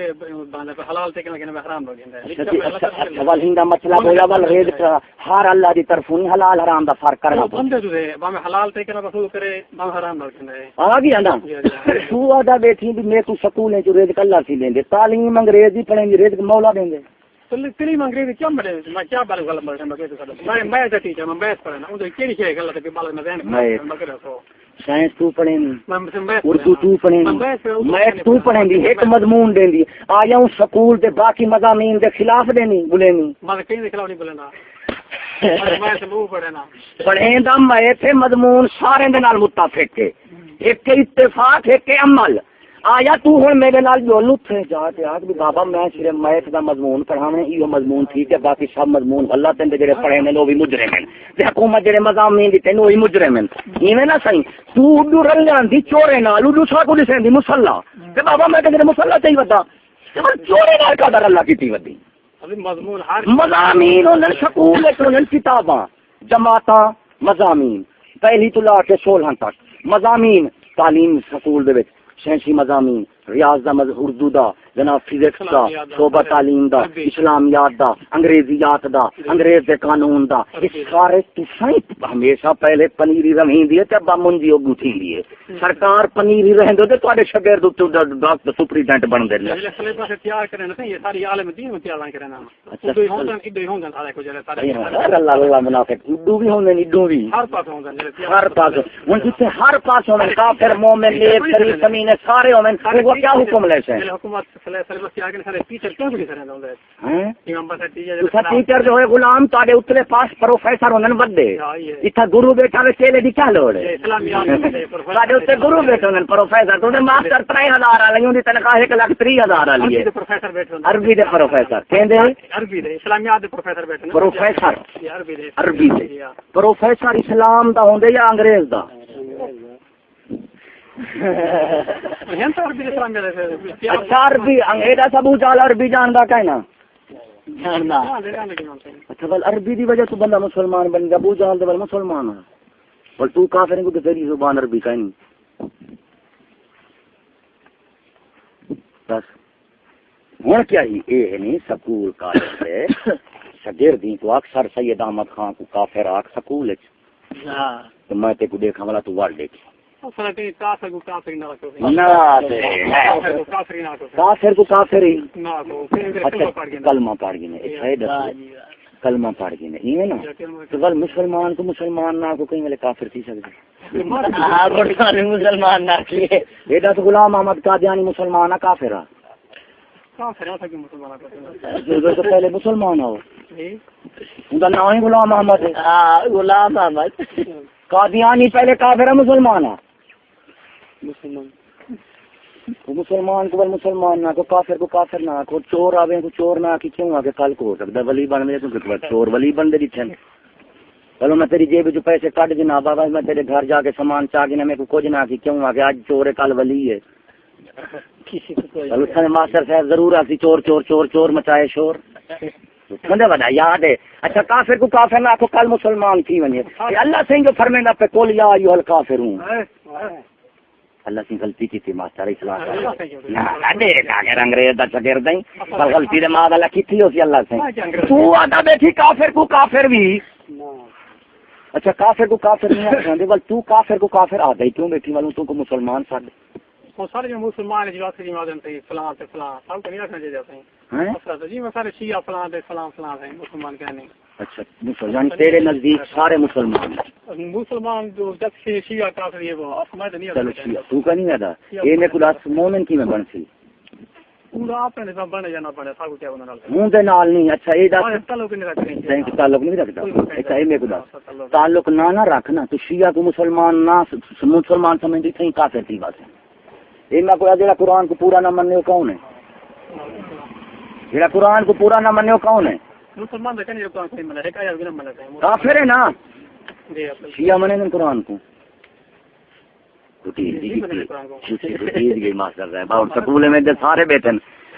باندے حلال تے کہ حرام ہو جاندا ہے اچھا والی دا مطلب ہویا ول رزق ہر اللہ دی طرفوں نہیں حلال حرام دا فرق کرنا بندے تو باندے حلال تے کہ وصول کرے باندے حرام ہو جاندا ہے آ گیا نا تو ادا بیٹھی بھی میں کو سکول چ رزق اللہ سے دیندے تعلیم انگریز دی پڑھیں گے رزق مولا دیندے تیری انگریزی کیا بڑے میں کیا بال غلط بول رہا ہوں میں ٹیچر میں بیس پڑھنا ان کی کیڑی غلط ہے بال میں ذہن میں کرا سو سائنس تو پڑھیں اردو تو پڑھیں میتھ تو پڑھیں دی ایک مضمون دیں دی آیا ہوں سکول دے باقی مضامین دے خلاف دینی بولینی میں کہیں دے خلاف نہیں بولنا میں سبو پڑھنا پڑھیں دا میں تھے مضمون سارے دے نال متفق ہے ایک اتفاق ہے کہ عمل آیا تو ہن میرے نال جو لطفے جا تے آگ بھی بابا میں صرف میتھ دا مضمون پڑھاویں ایو مضمون ٹھیک ہے باقی سب مضمون اللہ تے جڑے پڑھے نے وہ بھی مجرم ہیں تے حکومت جڑے مضامین دی تے وہ بھی مجرم ہیں ایویں نہ صحیح تو اردو رل جاندی چورے نال اردو سا کو دسندی مصلا تے بابا میں تے مصلا تے ہی ودا تے چورے نال کا در اللہ کیتی ودی مضمون ہر مضامین ان سکول وچ ان کتاباں جماعتاں مضامین پہلی تو لا کے 16 تک مضامین تعلیم سکول دے وچ سائنسی مضامین ریاض دا اردو دا جناب فزکس دا شعبہ تعلیم دا اسلامیات دا انگریزیات دا انگریز دے قانون دا سارے تسائیں ہمیشہ پہلے پنیری رہندی ہے تے ابا منجی او گٹھی لیے سرکار پنیری رہندو تے تواڈے شاگرد ڈاکٹر سپرینٹینڈنٹ بن دے نے سلیبس تیار کرنا تے یہ ساری عالم دین میں تیار کرنا اچھا ہوندن سارے کو جڑے سارے اللہ اللہ منافق اردو بھی ہوندے اردو بھی ہر پاس ہوندن ہر پاس ہن جتھے ہر پاس ہوندن کافر مومن نیک شریف زمین سارے ہوندن وہ کیا حکم لے سے حکومت سلیبس تیار کرنے سارے ٹیچر کیوں نہیں کرنا ہوندا ہے ہیں امام بس ٹیچر ٹیچر جو ہے غلام تاڑے اتلے پاس پروفیسر ہوندن ودے ایتھا گرو بیٹھا وے چیلے دی کیا لوڑ ہے اسلامیات تاڑے اتنے گرو بیٹھے ہوندن پروفیسر تو ماسٹر 3000 والی ہوندی تنخواہ 1,30,000 والی ہے پروفیسر بیٹھے عربی دے پروفیسر کہندے عربی دے اسلامیات دے پروفیسر بیٹھے پروفیسر عربی دے پروفیسر اسلام دا ہوندے یا انگریز دا اچھا عربی انگریزا سب جال عربی جاندا کہنا جاندا اچھا بل عربی دی وجہ تو بندہ مسلمان بن گیا ابو جال دے بل مسلمان ہے بل تو کافر کو تیری زبان عربی کہنی بس ہن کیا ہی اے نہیں سکول کالج سے شاگردی کو اکثر سید احمد خان کو کافر آکھ سکول وچ ہاں تو میں تے کو دیکھا والا تو وڑ دیکھ کافر کو کافر ہی کلمہ پڑھ گئے کلمہ پڑھ گئے یہ نا تو بل مسلمان کو مسلمان نہ کو کہیں والے کافر تھی سکتے مسلمان نہ کیے یہ تو غلام احمد قادیانی مسلمان ہے کافر ہے تو پہلے مسلمان ہو ان کا نام ہی غلام احمد ہے غلام احمد قادیانی پہلے کافر ہے مسلمان ہے مسلمان کو مسلمان نہ کو کافر نہ کو چور آوے کو چور نہ کہ کیوں آگے کل کو ہو سکتا ولی بن میں تو چور ولی بن دے دیتے چلو میں تیری جیب جو پیسے کٹ دینا بابا میں تیرے گھر جا کے سامان چاہ گنا میرے کو کچھ نہ کہ کیوں آگے آج چور ہے کل ولی ہے چلو ماسٹر صاحب ضرور آتی چور چور چور چور مچائے شور سمجھا بڑا یاد ہے اچھا کافر کو کافر نہ کو کل مسلمان کی بنیے اللہ سے جو فرمائے پہ کول یا ایھا الکافرون اللہ سے غلطی کی تھی ماسٹر اصلاح دے اگر انگریز دا شاگرد نہیں پر غلطی دے ماں اللہ کی تھی اسی اللہ سے تو آتا بیٹھی کافر کو کافر بھی اچھا کافر کو کافر نہیں آتے بل تو کافر کو کافر آتا ہی کیوں بیٹھی والوں تو کو مسلمان ساتھ وہ سارے جو مسلمان جو آخری مادن تھے فلاں تے فلاں سب کو نہیں رکھنا چاہیے ہیں جی میں سارے شیعہ فلاں تے فلاں فلاں ہیں مسلمان کہنے اچھا یعنی تیرے نزدیک سارے مسلمان مسلمان جو جب شیعہ کافر یہ وہ میں نہیں چلو شیعہ تو کا نہیں ادا یہ میں کو دس مومن کی میں بن سی پورا اپنے نظام بنے جانا پڑے سب کیا ہونا منہ دے نال نہیں اچھا یہ دس تعلق نہیں رکھتے ہیں تعلق نہیں رکھتا اچھا یہ میں کو دس تعلق نہ رکھنا تو شیعہ کو مسلمان نہ مسلمان سمجھتی تھی کافر تھی بات ہے یہ میں کو جڑا قرآن کو پورا نہ مننے کون ہے جڑا قرآن کو پورا نہ مننے کون ہے مسلمان کہیں قرآن نہیں منا ہے کیا بھی نہ منا ہے کافر ہے نا شیعہ منے گا قرآن کو سکول میں سارے بیٹھے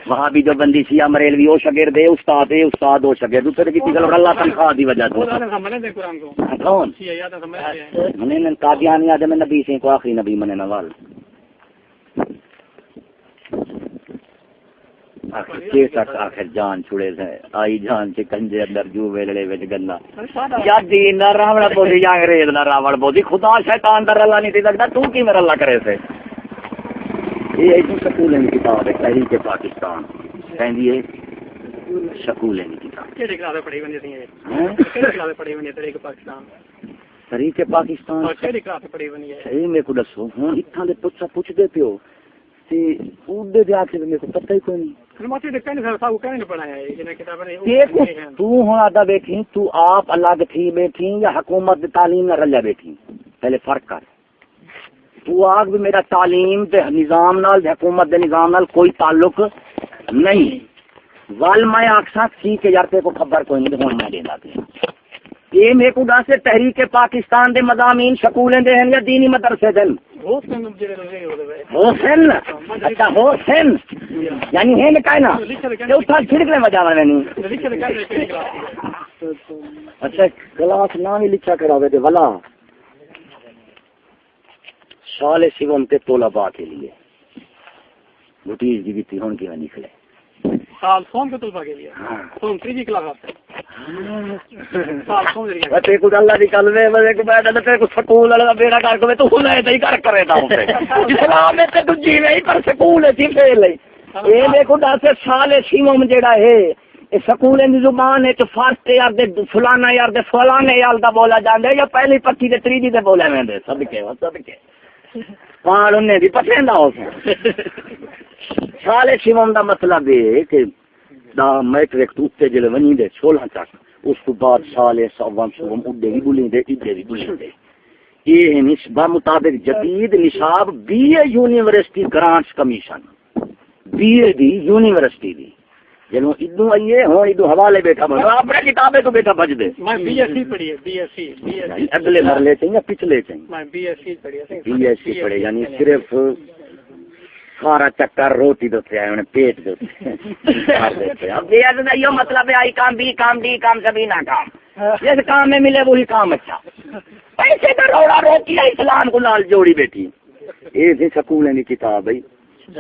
وہاں بھی جو بندی شیعہ مریلوی وہ شاگرد ہے استاد ہے استاد وہ شاگرد دوسرے کی چیز اللہ تنخواہ دی وجہ سے کون منے قادیانی آدم نبی سے کو آخری نبی منے نوال آخر جان چھڑے سے آئی جان سے کنجے اندر جو ویلڑے وچ گلا یا دین نہ راوڑ بودی یا انگریز نہ راوڑ بودی خدا شیطان در اللہ نہیں لگتا تو کی میرا اللہ کرے سے یہ ایک سکول کی کتاب ہے تحریک پاکستان کہندی ہے سکول کی کتاب کیڑے کلاس پڑھی ہوندی سی کیڑے کلاس پڑھی ہوندی تحریک پاکستان تحریک پاکستان کیڑے کلاس پڑھی ہوندی ہے اے میں کو دسو ہن ایتھاں دے پوچھ دے پیو تے اودے دے آکھے میں کو پتہ ہی کوئی نہیں تو ہوں آدھا بیٹھی تو آپ الگ تھی بیٹھی یا حکومت تعلیم نہ رلیا بیٹھی پہلے فرق کر تو آگ بھی میرا تعلیم دے نظام نال دے حکومت دے نظام نال کوئی تعلق نہیں وال میں آکساں تھی کہ یار تے کو خبر کوئی نہیں ہوں میں دینا پیا یہ میرے کو سے تحریک پاکستان دے مضامین سکولیں دے ہیں یا دینی مدرسے دن حسین اچھا حسین یعنی ہے نا کہنا اٹھا چھڑکنے وجہ نہیں اچھا کلاس نام ہی لکھا کرا ہوئے دے ولا سال سیوم کے طلباء کے لیے بوٹیز کی بیتی ہون کی میں نکلے سال سوم کے طلباء کے لیے سوم تیجی کلاس آتا سال سوم دے تے کو اللہ دی کل میں کو بیٹھا تے کو سکول والا بیڑا کر کے تو ہنے تے کر کرے دا اسلام میں تے دجی نہیں پر سکول تھی فیل اے میں کو دس سال سیوم جیڑا ہے اے سکول دی زبان ہے تو فارسی یار دے فلانا یار دے فلانے یار دا بولا جاندا یا پہلی پٹی تے تریجی تے بولا ویندے صدقے پاڑ انہیں بھی پسند ہو سال سیوم دا مطلب ہے کہ دا میٹرک توتے جلے ونی دے 16 تک اس کو بعد سال سوم سوم اڈے بھی بولیں دے اڈے بھی بولیں دے یہ نسبہ مطابق جدید نصاب B A university grants commission B A دی یونیورسٹی دی جنوں ادو آئیے ہوں ادو حوالے بیٹھا بنا اپنے کتابیں تو بیٹھا بج دے میں بی ایس سی پڑھی ہے بی ایس سی اگلے مرلے چاہیے یا پچھلے چاہیے میں بی ایس سی پڑھی ہے بی ایس سی پڑھے یعنی صرف سارا چکر روٹی دوتے آئے انہیں پیٹ دوتے اب یہ مطلب ہے آئی کام بی کام ڈی کام سبھی نہ کام جس کام میں ملے وہی کام اچھا پیسے کا روڑا روٹی ہے اسلام کو لال جوڑی بیٹھی یہ تھی سکولیں کی کتاب ہے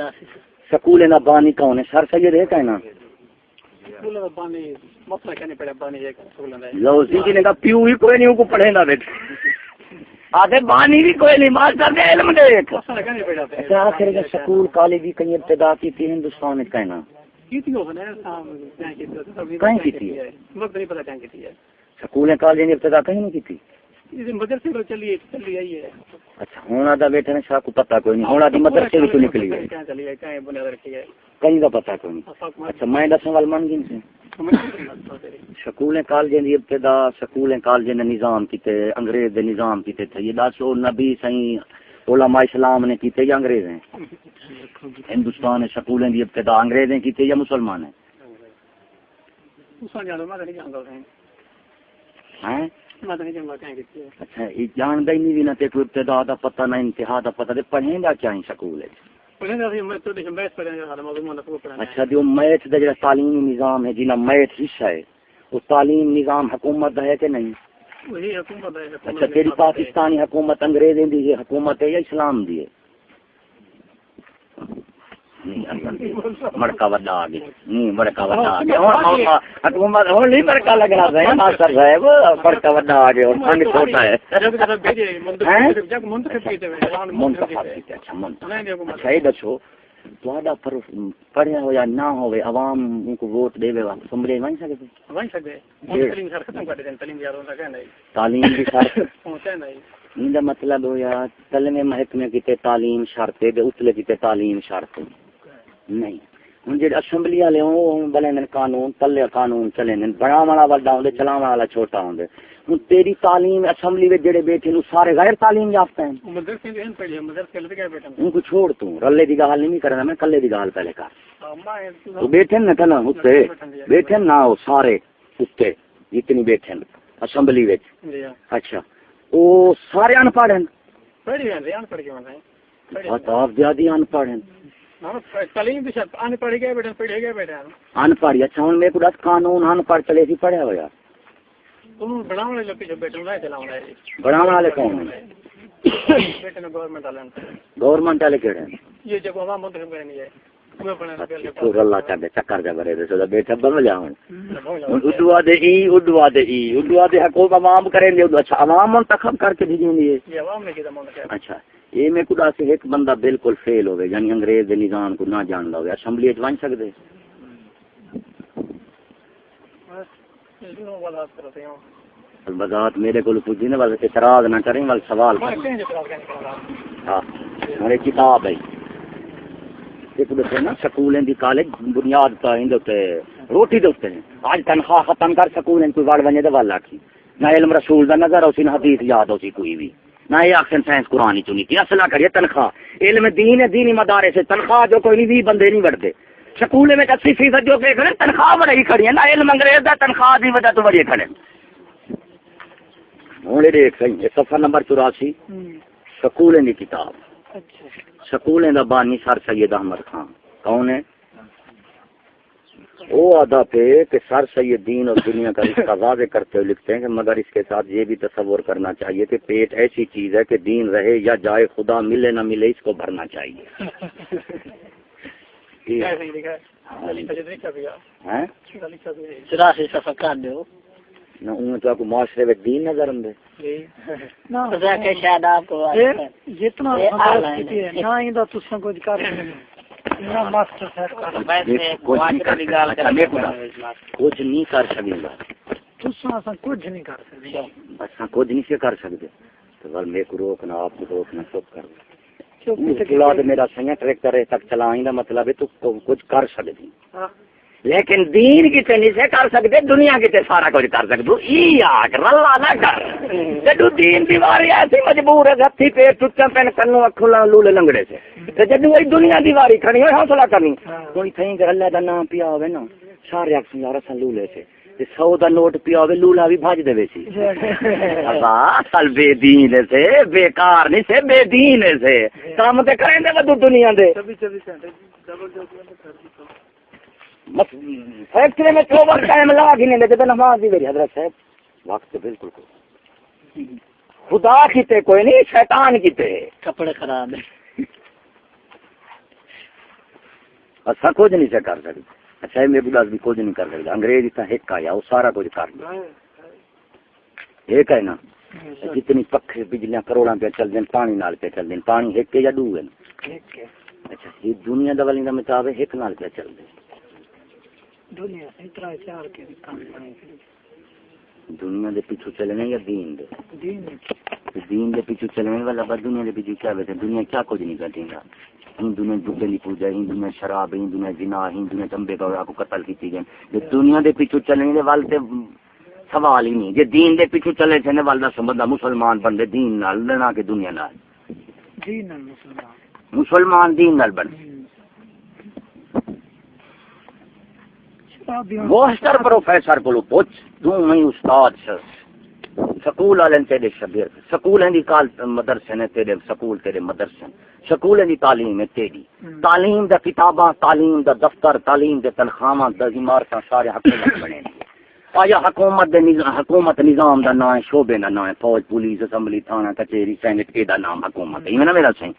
سکولیں نہ بانی کون ہے سر سید ہے کہنا لو سی نے کہا پیو ہی کوئی نہیں کو پڑھے نہ بیٹھے آدھے بانی بھی کوئی نہیں ماسٹر دے علم دے اچھا آخر کا سکول کالج بھی کہیں ابتدا کی تھی ہندوستان میں کہنا کہیں کی تھی سکول کالج نے ابتدا کہیں نہیں کی تھی مدرسے تو چلی آئی ہے اچھا ہونا دا بیٹھے نے شاہ کو پتہ کوئی نہیں ہونا دی مدرسے بھی تو نکلی ہے کہیں کا پتہ کوئی نہیں اچھا میں دسوں وال من گن سے سکولیں کالجیں دی ابتدا سکولیں کالجیں نے نظام کیتے انگریز دے نظام کیتے تھے یہ دسو نبی سائیں علماء اسلام نے کیتے یا انگریز ہیں ہندوستان سکولیں دی ابتدا انگریز ہیں کیتے یا مسلمان ہیں اچھا یہ جاندا ہی نہیں بھی نہ تے کوئی ابتدا دا پتہ نہ انتہا دا پتہ تے پڑھیں گا کیا ہے سکول ہے اچھا جو میتھ دا جڑا تعلیمی نظام ہے جنہ میتھ حصہ ہے وہ تعلیم نظام حکومت دا ہے کہ نہیں اچھا تیری پاکستانی حکومت انگریزیں دی ہے حکومت ہے یا اسلام دی ہے مڑکا وڈا آ گیا نہیں مڑکا وڈا آ گیا حکومت ہوں نہیں مڑکا لگ رہا ہے ماسٹر صاحب مڑکا وڈا آ گیا اور پھنڈ چھوٹا ہے اچھا یہ دسو تھوڑا پڑھیا ہو یا نہ ہوئے عوام ان کو ووٹ دے اسمبلی بن سکتے تعلیم بھی شرط ان کا مطلب ہو یا تلویں محکمے کی تعلیم شرط ہے اتلے کی تعلیم شرط نہیں ہوں جی اسمبلی والے بنے قانون تلے قانون چلے بڑا والا بڑا ہوں چلاو والا چھوٹا ہوں ہوں تیری تعلیم اسمبلی میں جڑے بیٹھے سارے غیر تعلیم یافتہ ہیں ان کو چھوڑ تو رلے کی گال نہیں کرنا میں کلے کی گال پہلے کر تو بیٹھے نا کنا اتنے بیٹھے نا وہ سارے اتنے جتنی بیٹھے اسمبلی اچھا وہ سارے ان پڑھ ہیں آپ زیادہ ان پڑھ ہیں ان پڑھ اچھا ہوں میرے کو قانون ان پڑھ چلے سی پڑھیا ہوا بڑا والے کون گورنمنٹ والے کہڑے رلا چاہتے چکر جا برے بیٹھا بن جا اڈوا دے اڈوا دے اڈوا دے حکومت عوام کریں گے اچھا عوام منتخب کر کے بھیجیں گے اچھا یہ میں خدا سے ایک بندہ بالکل فیل ہوئے یعنی انگریز کے نظام کو نہ جانتا ہوئے اسمبلی بن سکتے وضاحت میرے کو پوچھی نا بس اعتراض نہ کریں بل سوال ہاں میرے کتاب ہے نا سکولیں دی کالج بنیاد روٹی دے آج تنخواہ ختم کر سکول کوئی وڑ بنے تو ول آخی نہ علم رسول کا نظر ہو سی نہ حدیث یاد ہو سی کوئی بھی نہ یہ آخر سائنس قرآن چنی کی اصلا کریے تنخواہ علم دین ہے دینی مدارے سے تنخواہ جو کوئی نہیں بندے نہیں بڑھتے سکول میں 80% جو کہ کھڑے تنخواہ بڑی کھڑی ہے نہ علم انگریز کا تنخواہ کی وجہ تو بڑی کھڑے ہوں دیکھ صحیح صفحہ نمبر 84 سکولیں دی کتاب سکولیں دا بانی سر سید احمد خان کون ہے وہ ادا پہ کہ سر سید دین اور دنیا کا رشتہ واضح کرتے ہوئے لکھتے ہیں کہ مگر اس کے ساتھ یہ بھی تصور کرنا چاہیے کہ پیٹ ایسی چیز ہے کہ دین رہے یا جائے خدا ملے نہ ملے اس کو بھرنا چاہیے نہ تو آپ کو معاشرے میں دین نظر آندے شاید آپ کو جتنا کچھ کر کچھ نہیں کر سکیں گا کچھ نہیں کر سکتے اچھا کچھ نہیں سے کر سکتے تو بل میرے کو روکنا آپ کو روکنا چپ کر میرا سیاں ٹریکٹر تک چلائیں گا مطلب ہے تو کچھ کر سکتی لیکن دین کی نہیں سے کر سکتے دنیا کی سارا کچھ کر سکتے رلا نہ کر دین دیواری ایسی مجبور ہے ہاتھی پیڑ ٹوٹا پین کنو اکھلا لولے لنگڑے سے جدو دنیا دیواری کھڑی ہوئے حوصلہ کرنی کوئی تھیں کہ اللہ کا نام پیا ہوئے نا سارے اکثر یار اصل لولے سے 100 کا نوٹ پیا ہوئے لولا بھی بھج دے سی اصل بے دین سے بیکار نہیں سے بے دین سے کام تے کریں دے بدو دنیا دے فیکٹری میں 24 ٹائم لگا کے نہیں دیتے نماز بھی میری حضرت صاحب وقت بالکل کوئی خدا کیتے کوئی نہیں شیطان کیتے کپڑے خراب ہے اچھا کچھ نہیں سے کر سکتے اچھا میرے بڑا بھی کچھ نہیں کر سکتا انگریز اتنا ایک آیا وہ سارا کچھ کر دیا ایک ہے نا جتنی پکھے بجلیاں کروڑاں پہ چل دیں پانی نال پہ چل دیں پانی ایک یا دو ہے اچھا یہ دنیا دا والی دا مطابق ایک نال پہ چل دیں دنیا اتنا چار کے دنیا دے پیچھے چلنے یا دین دے پیچھے چلنے والا بس دنیا دے پیچھے کیا بیٹھے دنیا کیا کچھ نہیں کرتے گا ہندو نے دبے کی پوجا ہندو نے شراب ہندو نے زنا ہندو نے تمبے کا کو قتل کی گئے دنیا دے پیچھے چلنے والے سوال ہی نہیں جی دین دے پیچھے چلے چلنے والا بندہ مسلمان بندے دین نال نہ کہ دنیا نال مسلمان دین نال بندے ماسٹر پروفیسر کو پوچھ تو میں استاد سکول والے تیرے شبیر سکول ہیں کال مدرسے نے تیرے سکول تیرے مدرسے سکول دی تعلیم ہے تیری تعلیم دا کتاباں تعلیم دا دفتر تعلیم دے تنخواہاں دا عمارتاں سارے حکومت بنے آیا حکومت نظام دا نام ہے شعبے دا نام ہے فوج پولیس اسمبلی تھانہ کچہری سینٹ اے دا نام حکومت ہے میں میرا صحیح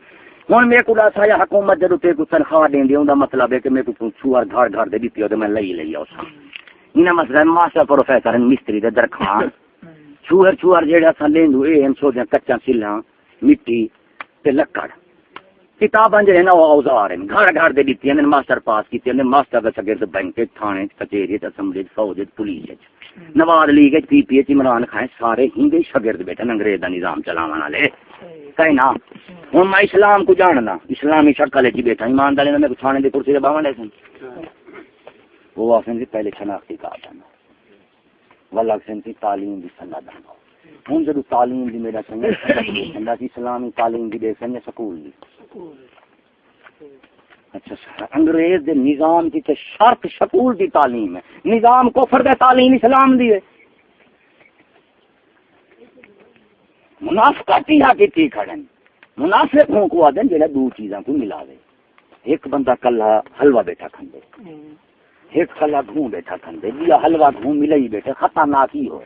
ہوں میرے کو دس آیا حکومت جدو تے کو تنخواہ دیں دی دا مطلب ہے کہ میرے کو چھوار گھر گھر دے دیتی ہو تو میں لئی اس انہیں مسئلہ ماسٹر پروفیسر مستری دے درخواں چوہر جہاں اصل لیندو یہ ہم سوچتے کچا سلاں مٹی تے لکڑ کتاباں جو ہے نا وہ اوزار ہیں گھر گھر دے دیتی ہیں ماسٹر پاس کیتے ہیں ماسٹر دے شاگرد بینک تھانے کچہری اسمبلی فوج پولیس نواز لیگ پی پی ایچ عمران خان سارے ہندی شاگرد بیٹھے انگریز دا نظام چلاون والے کہنا ہوں میں اسلام کو جاننا اسلامی شکل چ بیٹھا ایمانداری میں تھانے دی کرسی تے باہن لے سن وہ آخر سے پہلے شناختی کارڈ آنا والا آخر تعلیم دی صلاح دانا ہوں جب تعلیم دی میرا سنگا اسلامی تعلیم دی دیکھ سنگے سکول دی اچھا انگریز دے نظام کی تے شرط سکول دی تعلیم ہے نظام کفر دے تعلیم اسلام دی ہے منافقت ہی کی کھڑن منافق ہوں کو آدن جڑا دو چیزاں کو ملا دے ایک بندہ کلا حلوہ بیٹھا کھندے ایک کلا گھوں بیٹھا کھندے بیا حلوہ گھوں ملا ہی بیٹھے خطرناک ہی ہو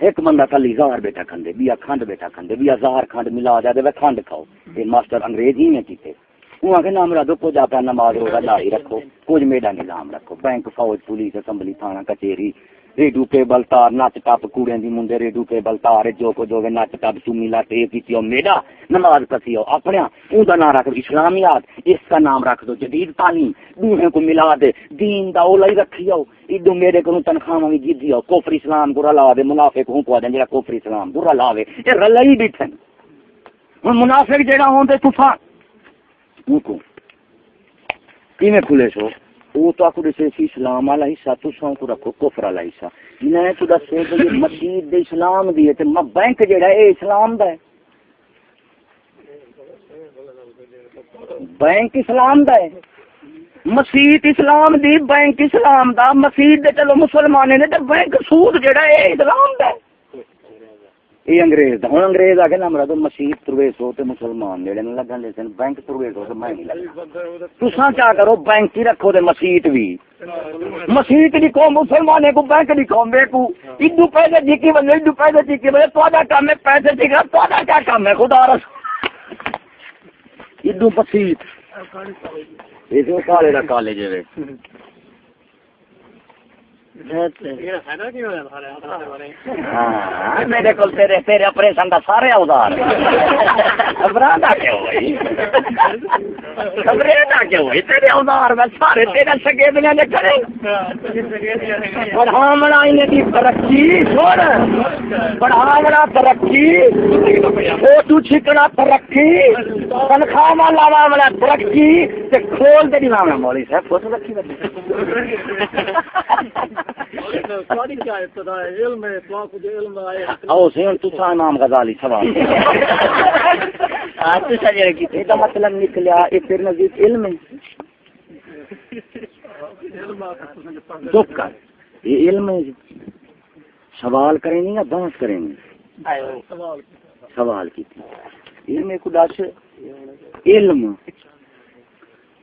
ایک بندہ کل زہر بیٹھا کھندے بیا کھنڈ بیٹھا کھندے بیا زہر کھنڈ ملا جائے وہ کھنڈ کھاؤ یہ ماسٹر انگریز ہی ہیں کیتے وہاں کے نام رکھو کچھ آپ نماز روزہ جاری رکھو کچھ میڈا نظام رکھو بینک فوج پولیس اسمبلی تھانہ کچہری ریڈو کیبل تار نچ ٹپ کوڑے دی منڈے ریڈو کیبل تار جو کو جو نچ ٹپ چومی لاتے کیتی میڈا نماز پسی اپنے اون دا نام رکھ دو اسلامیات اس کا نام رکھ دو جدید تعلیم دوہیں کو ملا دے دین دا اولا ہی رکھی آؤ ادو میرے کو تنخواہ بھی جیتی آؤ کفر اسلام کو رلا دے منافق ہوں کو دیں جڑا کفر اسلام کو رلا دے یہ رلا ہی بیٹھن ہن منافق جڑا ہون تے تساں کو کیویں کھلے سو وہ تو آپ کو اسلام والا حصہ تو کو رکھو کفر والا حصہ میں تو دسو کہ مسجد دے اسلام دی ہے تے بینک جڑا ہے اسلام دا ہے بینک اسلام دا ہے مسجد اسلام دی بینک اسلام دا مسجد دے چلو مسلمان نے تے بینک سود جڑا ہے اسلام دا ہے یہ انگریز دا ہن انگریز آ کے نام رکھ دو مسجد پرویش ہو تے مسلمان جڑے نہ لگن دے سن بینک پرویش ہو تے میں نہیں لگا تساں کیا کرو بینک ہی رکھو تے مسجد بھی مسجد دی قوم مسلمانے کو بینک دی قوم بے کو ادو پیسے جکی بندے ادو پیسے جکی بندے تہاڈا کام ہے پیسے جکا تہاڈا کیا کام ہے خدا رس ادو مسجد اے جو کالے دا کالج ہے میرے کو تیرے آپریشن کا سارے اوزار گھبرانا کیوں ہوئی گھبرانا کیوں ہوئی تیرے اوزار میں سارے تیرے سگیدیاں نے کرے بڑھاونا انہیں کی ترقی چھوڑ بڑھاونا ترقی فوٹو چھکنا ترقی تنخواہ لاوا ترقی کھول دے نہیں مولی صاحب فوٹو رکھی امام غزالی سوال مطلب نکلیا پھر نزدیک علم چپ کر یہ علم سوال کریں گے یا بحث کریں گے سوال کی علم کو دس علم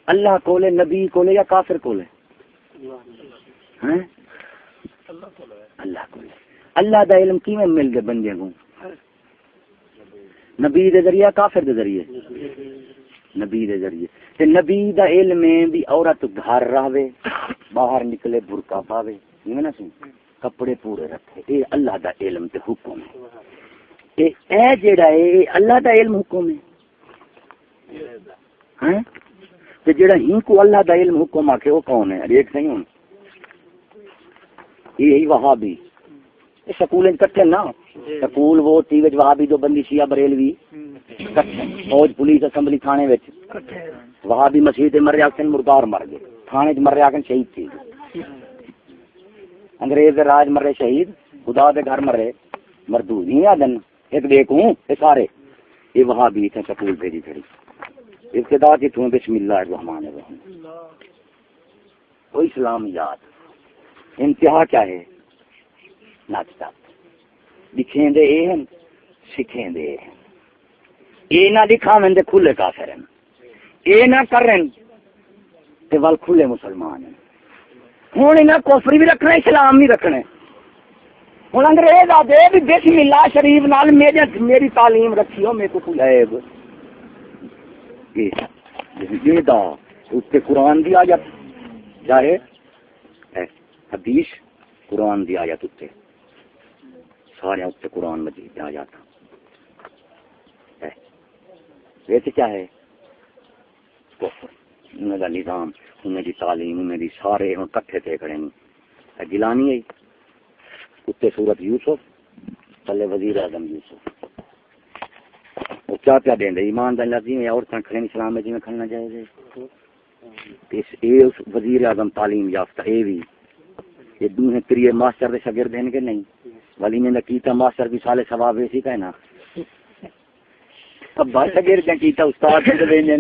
اللہ کولے نبی کولے یا کافر کولے اللہ کو اللہ دا علم کیویں مل گئے بندے کو نبی دے ذریعے کافر دے ذریعے نبی دے ذریعے تے نبی دا علم میں بھی عورت گھر رہے باہر نکلے برقع پاوے ایویں نہ سی کپڑے پورے رکھے اے اللہ دا علم تے حکم ہے اے جڑا اے اللہ دا علم حکم ہے ہیں تے جڑا ہی کو اللہ دا علم حکم آکھے وہ کون ہے ایک نہیں ہوں یہی وہابی سکول کٹھے نا سکول وہ ٹی وچ وہابی جو بندی شیعہ بریلوی فوج پولیس اسمبلی تھانے وچ وہابی مسجد مریا کن مردار مر گئے تھانے مریا کن شہید تھی انگریز دے راج مرے شہید خدا دے گھر مرے مردود نہیں آدن ایک دیکھوں یہ سارے یہ وہابی تھے سکول بھیجی کھڑی ابتدا کی تھوں بسم اللہ الرحمن الرحیم وہ اسلامیات انتہا کیا ہے ناچتا دکھیں دے اے ہیں سکھیں دے اے ہیں اے نہ دکھاویں دے کھلے کافر ہیں اے نہ کریں تے وال کھلے مسلمان ہیں ہوں انہیں کفر بھی رکھنا اسلام بھی رکھنا ہوں انگریز آدھے بھی بسم اللہ شریف نال میری تعلیم رکھی ہو میرے کو کوئی عیب یہ دا اس کے قرآن دی آیت جائے حدیث قرآن دی آیت اتنے سارے اتنے قرآن مجید دی آیات ویچ کیا ہے کفر انہوں کا نظام انہیں دی تعلیم انہیں دی سارے ہوں کٹھے تھے کھڑے نہیں گیلانی ہے کتے صورت یوسف تلے وزیر اعظم یوسف وہ کیا کیا دیں دے ایمان دا لفظی میں عورتیں کھڑے اسلام میں جی میں کھڑنا چاہیے اس وزیر اعظم تعلیم یافتہ اے بھی یہ دوہیں تریے ماسٹر دے شاگرد ہیں کہ نہیں ولی نے کیتا ماسٹر بھی سالے ثواب ایسی کہنا اب بھائی شاگرد نے کیتا استاد دے دیں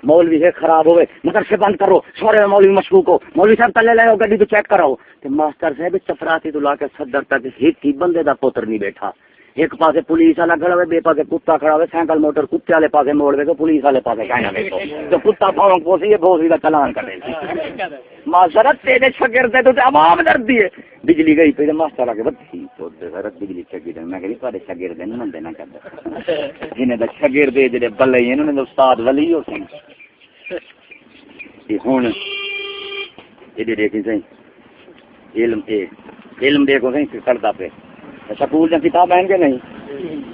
مولوی ہے خراب ہوئے مدرسے بند کرو سورے مولوی مشکوک ہو مولوی صاحب تلے لے گڈی تو چیک کراؤ تے ماسٹر صاحب چپراتی تو لا کے صدر تک ایک ہی بندے دا پوتر نہیں بیٹھا ایک پاسے پولیس والا کھڑا ہوئے بے پاسے کتا کھڑا ہوئے سائیکل موٹر کتے والے پاسے موڑ دے تو پولیس والے پاسے کہنا بیٹھو تو کتا پاؤں پوسی ہے بھوسی کا چلان کرے معذرت تیرے شاگرد تو عوام ڈردی ہے بجلی گئی پہ ماسٹر آ کے بدھی تو حضرت بجلی چکی دیں میں کہ تھوڑے شاگرد نہیں منتے نہ کرتے جنہیں تو شاگرد جڑے بلے ہیں انہوں نے استاد ولی ہو سن ہوں یہ دیکھیں صحیح علم دیکھو صحیح کرتا پہ سکول میں کتاب ہے کہ نہیں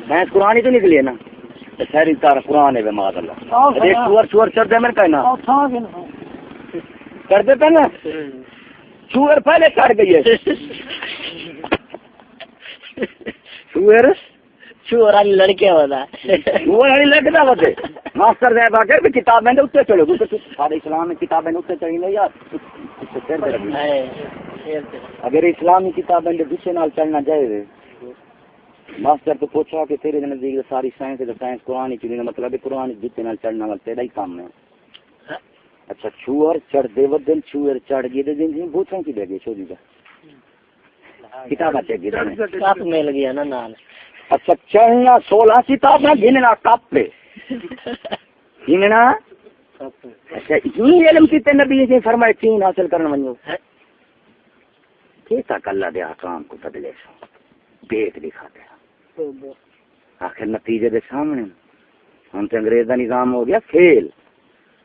سائنس قرآن ہی تو نکلی ہے نا شہری تار قرآن ہے معاذ اللہ ایک چور چڑھ دے میں کہنا کر دیتا نا چور پہلے چڑھ گئی ہے چور والی لڑکے ہوتا چور والی لڑکا ہوتے ماسٹر صاحب آ کے کتاب میں اتنے چڑھو سارے اسلام میں کتابیں اتنے چڑھی نہیں یار اگر اسلامی کتابیں دوسرے نال چڑھنا چاہیے ماسٹر تو پوچھا کہ تیرے نزدیک ساری سائنس سائنس قرآن ہی چڑھی مطلب قرآن جتنے نال چڑھنا والا تیرا ہی کام ہے اچھا چور چڑھ دے ودن چور چڑھ گئے دن بوچھوں کی دے گئے چوری کا کتاب چاہیے مل گیا نا نال اچھا چڑھنا 16 کتاب گننا کپ پہ گننا اچھا یہ علم کتنے نبی سے فرمائے 3 حاصل کرنا ونجو کہ تک اللہ دے احکام کو بدلے سو بیت دکھا دیا آخر نتیجے دے سامنے ہوں تو انگریز دا نظام ہو گیا فیل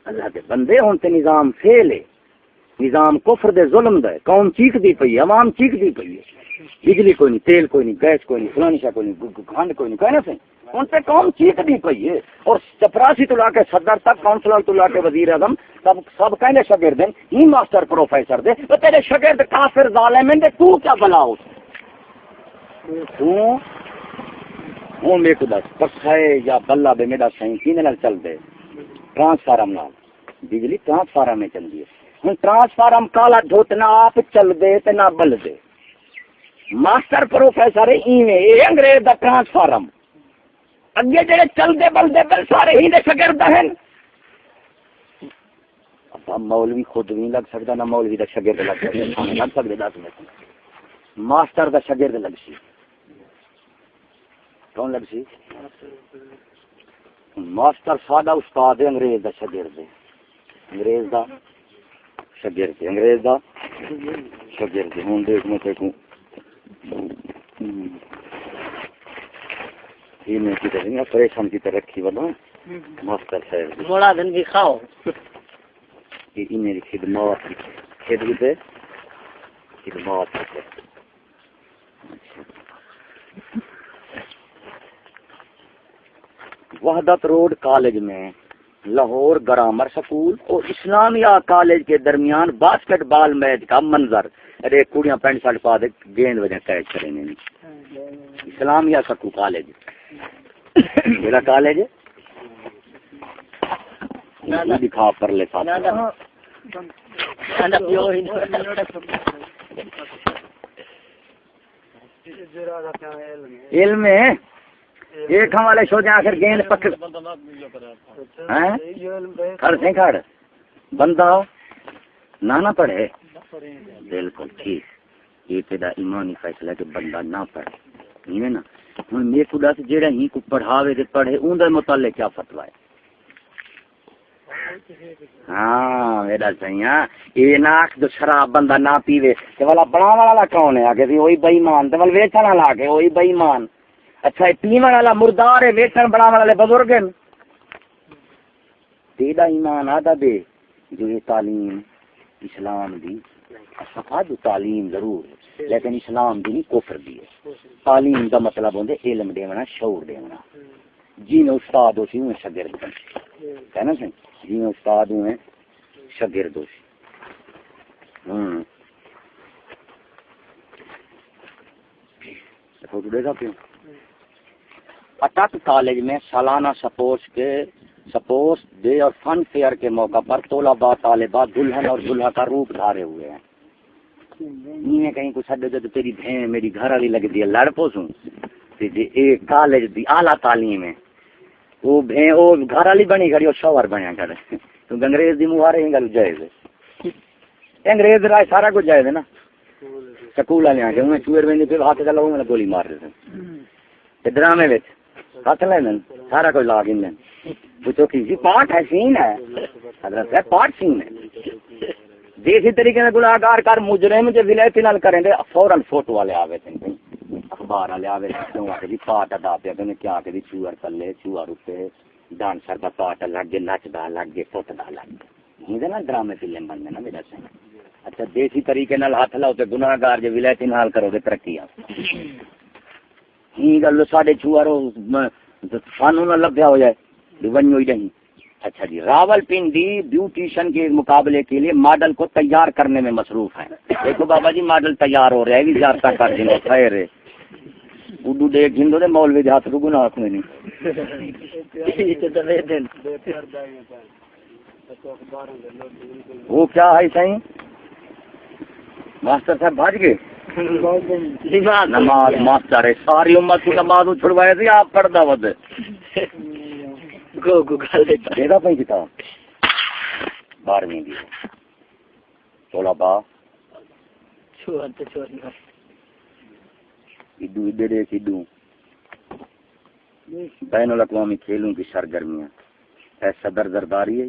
اللہ دے بندے ہوں تو نظام فیل ہے نظام کفر دے ظلم دے قوم چیخ دی پئی عوام چیخ دی پئی بجلی کوئی نہیں تیل کوئی نہیں گیس کوئی نہیں فلانی شاہ کوئی نہیں کھنڈ کوئی نہیں کہنا سے ان پہ قوم چیخ دی پئی ہے اور چپراسی تو لا کے صدر تک کونسلر تو لا کے وزیر اعظم سب کہنے شاگرد ہی ماسٹر پروفیسر دے تو تیرے شاگرد کافر ظالم ہیں تو کیا بلا ہو ہوں میرے کو دس پکھائے یا بلا بے میرا صحیح کینے نال چل دے ٹرانسفارم نال بجلی ٹرانسفارم میں چل دی ہے ہوں ٹرانسفارم کالا دھوت نہ آپ چل دے تے نہ بل دے ماسٹر پروفیسر ایویں یہ انگریز دا ٹرانسفارم اگے جڑے چل دے بل سارے ہی دے شاگرد ہیں اب مولوی خود نہیں لگ سکتا نہ مولوی دا شاگرد لگ سکتا لگ سکتے 10 منٹ ماسٹر دا شاگرد لگ سی کون لگ سی ماسٹر سادہ استاد ہے انگریز دا شاگرد ہے انگریز دا شاگرد انگریز دا شاگرد ہوں دیکھ میں دیکھوں یہ میں کی طرح پریشان کی طرح رکھی والا ماسٹر صاحب بڑا دن بھی کھاؤ یہ میری خدمات وحدت روڈ کالج میں لاہور گرامر سکول اور اسلامیہ کالج کے درمیان باسکٹ بال میچ کا منظر ارے کڑیاں پینٹ شرٹ پا دے گیند وجہ کیچ کریں اسلامیہ سکول کالج میرا کالج دکھا پر لے علم ہے ایک ہم والے سوچے آخر گیند پکڑ کھڑ سے کھڑ بندہ نہ پڑھے بالکل ٹھیک یہ پیدا ایمانی فیصلہ کہ بندہ نہ پڑھے نہیں ہے نا ہوں میرے کو دس جہاں ہی کو پڑھاوے تے پڑھے اندر متعلق کیا فتوا ہے ہاں میرا صحیح یہ نہ جو شراب بندہ نہ پیوے تو والا بڑا والا کون ہے آگے وہی بے ایمان تو ول ویچن والا کے وہی بے ایمان اچھا یہ پیون والا مردار ہے ویچن بڑا والے بزرگ ہیں تیرا ایمان آدھا دے جو یہ تعلیم اسلام دی صفا جو تعلیم ضرور ہے لیکن اسلام دی نہیں کفر دی ہے تعلیم دا مطلب ہوندے علم دینا شعور دینا جی میں استاد ہو سی ہوں شاگرد ہے نا سن جی میں استاد ہوں شاگرد ہو سی فوٹو دے گا پیوں اٹک کالج میں سالانہ سپورٹس ڈے اور فن فیئر کے موقع پر طلباء طالبات دلہن اور دلہا کا روپ دھارے ہوئے ہیں. میں کہیں کچھ حد تو تیری بہن میری گھر والی لگ دی ہے لڑ پوسوں ایک کالج دی اعلیٰ تعلیم ہے وہ گھر والی بنی کھڑی اور شوہر بنیا کھڑے تو انگریز دی مہارے ہی گل جائز ہے انگریز رائے سارا کچھ جائز ہے نا سکول والے آ کے انہیں چوئر میں پھر ہاتھ چلا وہ گولی مار رہے تھے ڈرامے میں ہاتھ لین سارا کچھ لا گن پوچھو کسی پارٹ ہے سین ہے حضرت ہے پارٹ سین ہے دیسی طریقے سے گناہگار کر مجرم جو ولایتی نال کریں دے فوراً فوٹو والے آوے تھے اخبار والے آوے تھے پارٹ ادا پیا کہ کیا کہ چوہر پلے چوہر روپے ڈانسر کا پارٹ لگ گئے نچدا لگ گئے فوٹدا لگ گئے یہ نا ڈرامے فلم بننے نا میرا سین اچھا دیسی طریقے نال ہاتھ لاؤ تے گناہگار جو ولایتی نال کرو گے ترقی آ یہ گل ساڈے چوہر سانو نہ لبھیا ہو جائے ونجو ہی نہیں. اچھا جی راول پنڈی بیوٹیشن کے مقابلے کے لیے ماڈل کو تیار کرنے میں مصروف ہیں. دیکھو بابا جی ماڈل تیار ہو رہے ہیں بھی زیادہ کر دیں خیر اردو دیکھ گھندو دے مولوی ہاتھ رو گنا میں نہیں وہ کیا ہے صحیح ماسٹر صاحب بھاج گئے نماز ماسٹر ہے ساری امت کو نماز چھڑوائے تھے آپ پڑھتا ود پہ کتاب 12ویں دی 16 با کدو بین الاقوامی کھیلوں کی سرگرمیاں اے صدر زرداری ہے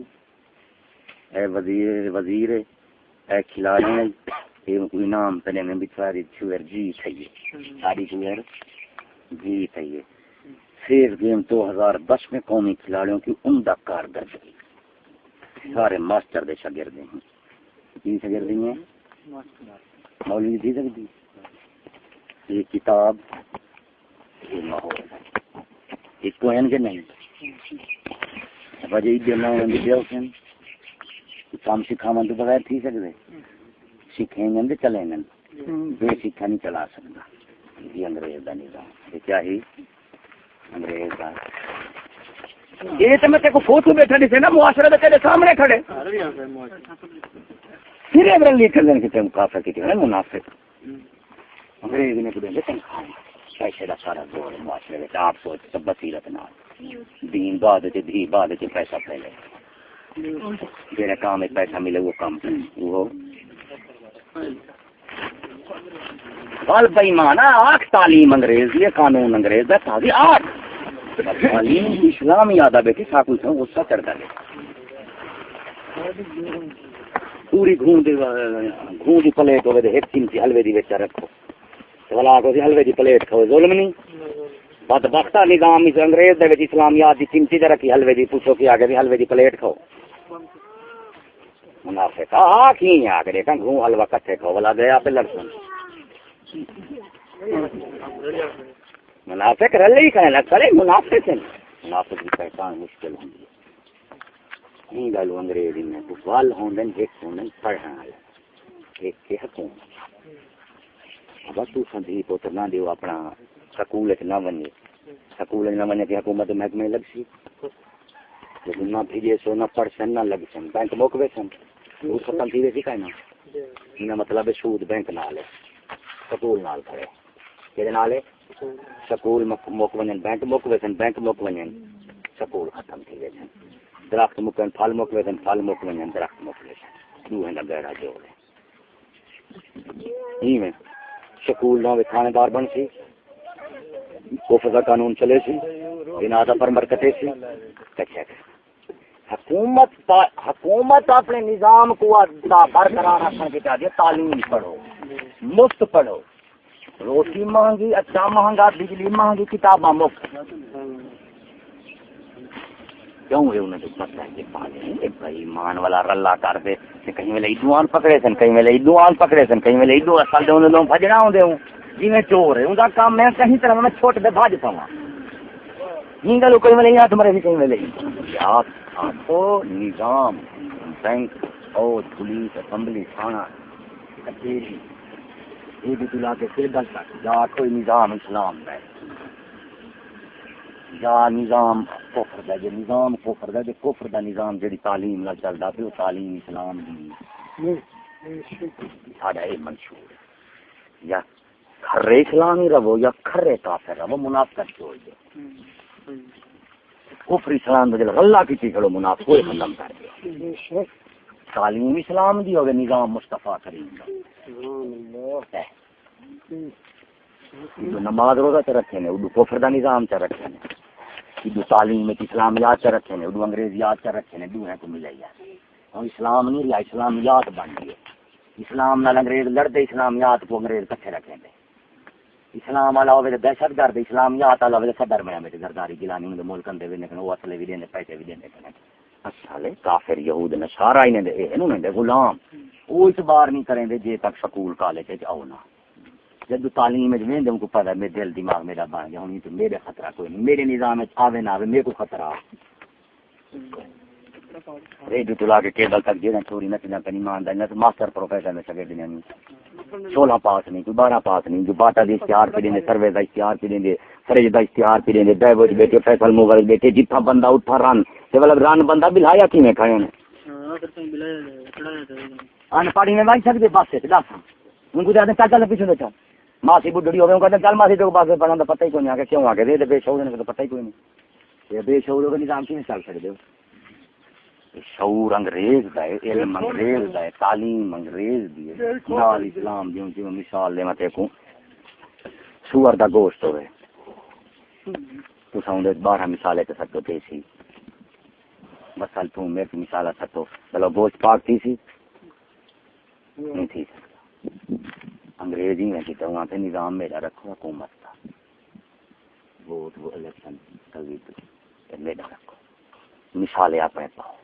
اے وزیر ہے اے کھلاڑی ہے انعام پہلے میں بچاری چوہر جی تھئیے ساری چوہر جی تھئیے فیس گیم 2010 میں قومی کھلاڑیوں کی عمدہ کارکردگی سارے ماسٹر دے شاگرد ہیں کی شاگردی ہیں مولوی دی سکتی یہ کتاب یہ ماحول اس کو ہیں کہ نہیں وجہ دینا کام سکھاوا تو بغیر تھی سکتے سکھیں گے تو چلیں گے بے سکھا نہیں چلا سکتا یہ انگریز کا نظام یہ کیا ہی انگریز کا یہ تو میں کو فوٹو بیٹھا نہیں تھے نا معاشرے میں تیرے سامنے کھڑے پھر اگر لکھ دیں کہ تم کافر کی تھی منافق انگریز نے کچھ تنخواہ پیسے کا سارا زور معاشرے میں آپ سوچ بصیرت نہ دین بعد دھی بعد پیسہ پھیلے جہاں کام میں پیسہ ملے وہ کام وہ بال بےمانا آٹھ تعلیم انگریز یہ قانون انگریز ہے تازی آٹھ تعلیم اسلام یاد آ بیٹھی ساکو سے غصہ چڑھتا ہے پوری گھون دی پلیٹ ہوئے ایک چمچی حلوے دی وچ رکھو بلا کو حلوے دی پلیٹ کھاؤ ظلم نہیں بد بختہ نظام اس انگریز دے وچ اسلامیات دی چمچی تے رکھی حلوے دی پوچھو کہ آگے بھی حلوے دی پلیٹ کھاؤ منافق آ کی آ کے دیکھا گھوں حلوہ کٹھے کھاؤ بلا گیا پہ لڑسن منافق رل ہی کہنے لگ کرے منافق ہیں منافق کی پہچان مشکل ہوں گی نہیں گالو انگریزی میں وال ہوندن ایک ہوندن پڑھنا ایک کے حکومت اب تو سندھی پوتر نہ دیو اپنا سکول نہ بنے سکول نہ بنے کہ حکومت محکمے لگ سی لیکن نہ بھیجے سو نہ پڑھ سن نہ لگ سن بینک موقع سن وہ ختم تھی ویسی کہنا انہیں مطلب ہے سود بینک نال ہے سکول نال کھڑے کہ نال ہے سکول موقع ونجن بینک موقع سن بینک موقع ونجن سکول ختم تھی ویسن درخت مکن پھل موقع سن پھل موقع ونجن درخت موقع سن دو ہیں گہرا جوڑ ہے میں سکول نہ تھانے دار بن سی کفر کا قانون چلے سی بنادا پر مرکتے سی حکومت اپنے نظام کو برقرار رکھنے کے چاہیے تعلیم پڑھو مفت پڑھو روٹی مہنگی اچھا مہنگا بجلی مہنگی کتاباں مفت کیوں ہے انہیں تو پتہ ہے کہ پانے بھائی مان والا رلا کر دے کہیں ویلے ایدوان پکڑے سن کہیں ویلے ایدوان پکڑے سن کہیں ویلے ایدو اصل دے انہوں بھجنا ہوں دے ہوں جی میں چور ہے ان کا کام میں کہیں طرح میں چھوٹ دے بھاج پاواں ہنگل کوئی ملے یا تمہارے بھی کہیں ملے آپ کو نظام بینک اور پولیس اسمبلی تھانہ کچہری یہ بھی دلا کے پھر گل تک یا کوئی نظام اسلام ہے یا نظام کفر دا جو نظام کفر دا جو کفر دا نظام جڑی تعلیم نہ چلدا پہ وہ تعلیم اسلام دی ساڈا یہ منشور ہے یا کھرے اسلامی رہو یا کھرے کافر رہو منافقت چھوڑ دو کفر اسلام دا جڑا غلہ کیتی کھڑو منافق کو ختم کر دو تعلیم اسلام دی ہوگی نظام مصطفیٰ کریم دا جو نماز روزہ چ رکھے نے اردو کفر دا نظام چ رکھے نے اردو تعلیم میں اسلامیات چ رکھے نے اردو انگریزیات چ رکھے نے دو ہیں کو ملے یار اور اسلام نہیں رہا اسلامیات بن گئی اسلام نال انگریز لڑتے اسلامیات کو انگریز کٹھے رکھیں دے اسلام والا ہوے تے دہشت گرد اسلامیات والا ہوے صدر میں تے گرداری گلانی دے ملکن دے وچ وہ اصل بھی دیندے پیسے بھی دیندے کنے اصل کافر یہود نصارا انہاں دے انہاں دے غلام وہ اعتبار نہیں کریں دے جے تک سکول کالج وچ آؤ نہ جب تعلیم میں ویندے ان کو پتہ ہے میرے دل دماغ میرا بن گیا ہن تو میرے خطرہ کوئی نہیں میرے نظام وچ آوے نہ آوے میرے کو خطرہ ریڈیو تو لا کے کیبل تک جینا چوری نہ کرنا پنی ایمانداری نہ ماسٹر پروفیسر میں سگے دنیا نہیں 16 پاس نہیں کوئی 12 پاس نہیں جو باٹا دی اشتہار پہ دیں سروے دا اشتہار پہ دیں فریج دا اشتہار پہ دیں ڈرائیور بیٹھے فیصل موبائل بیٹھے جتھا بندہ اٹھا رن تے والا رن بندہ بلایا کیویں کھڑے نے ان پاڑی میں وائن سکدے پاسے تے دس ان کو تے چل پیچھے تے چل ماسی بڈڑی ہوے ان چل ماسی تے پاسے پڑھن دا پتہ ہی کوئی نہیں کہ کیوں آ کے دے بے شعور نے پتہ ہی کوئی نہیں یہ بے شعور کا نظام کیویں چل سکدے ہو شعور انگریز دا ہے علم انگریز دا ہے تعلیم انگریز دی ہے نال اسلام دی جو مثال دے متے کو سور دا گوشت ہوے تو ساوندے 12 مثالیں تے سکتے تے سی مثال تو میں کی مثال سکتو چلو گوشت پاک تھی سی نہیں تھی انگریزی میں کہتا ہوں پہ نظام میرا رکھو حکومت کا ووٹ وہ الیکشن کبھی میرا رکھو مثالیں اپنے پاؤ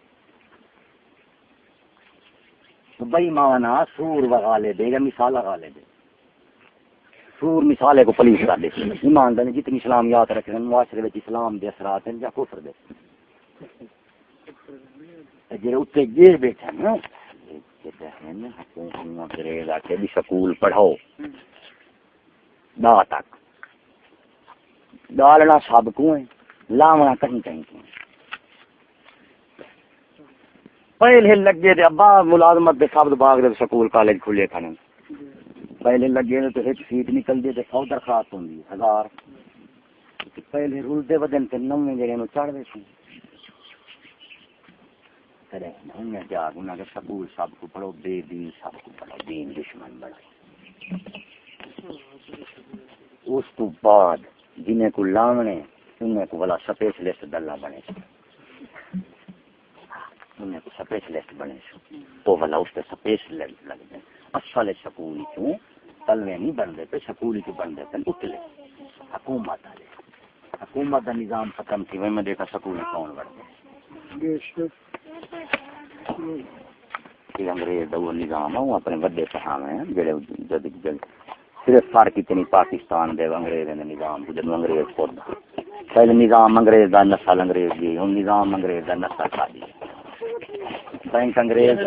بھائی مانا سور وغا لے دے یا مثال لگا لے دے سور مثالے کو پلیس کر دے ایمانداری جتنی اسلامیات رکھے ہیں معاشرے میں اسلام دے اثرات ہیں یا کفر دے جڑے اتنے گے بیٹھے نا کہتے ہیں حکومت انگریز کے بھی سکول پڑھاؤ دا تک ڈالنا سب کو ہے لاونا کہیں کہیں کو پہلے لگے تے ابا ملازمت دے سب باغ دے سکول کالج کھلے کھنے پہلے لگے تے ایک سیٹ نکل دی تے 100 درخواست ہوندی 1000 پہلے رول دے ودن تے 90 جڑے نو چڑھ دے سی کرے ہن جا گنا کے سکول سب کو پڑھو بے دین سب کو پڑھو دین دشمن بنا اس تو بعد جنہیں کو لاونے انہیں کو والا سپیشلسٹ دلہ بنے انہیں کو سپیشلسٹ بنے وہ والا اس پہ سپیشلسٹ لگ جائے اصل سکول کیوں تلوے نہیں بن رہے پہ سکول کی بن رہے تھے اتلے حکومت آلے حکومت کا نظام ختم تھی وہی میں دیکھا سکول کون بڑھ گئے کہ انگریز وہ نظام ہے وہ اپنے بڑے پہاوے ہیں جڑے جدید صرف فرق اتنی پاکستان دے انگریز نے نظام جدوں انگریز خود پہلے نظام انگریز دا نسل انگریز دی ہن نظام انگریز دا نسل شادی بینک انگریز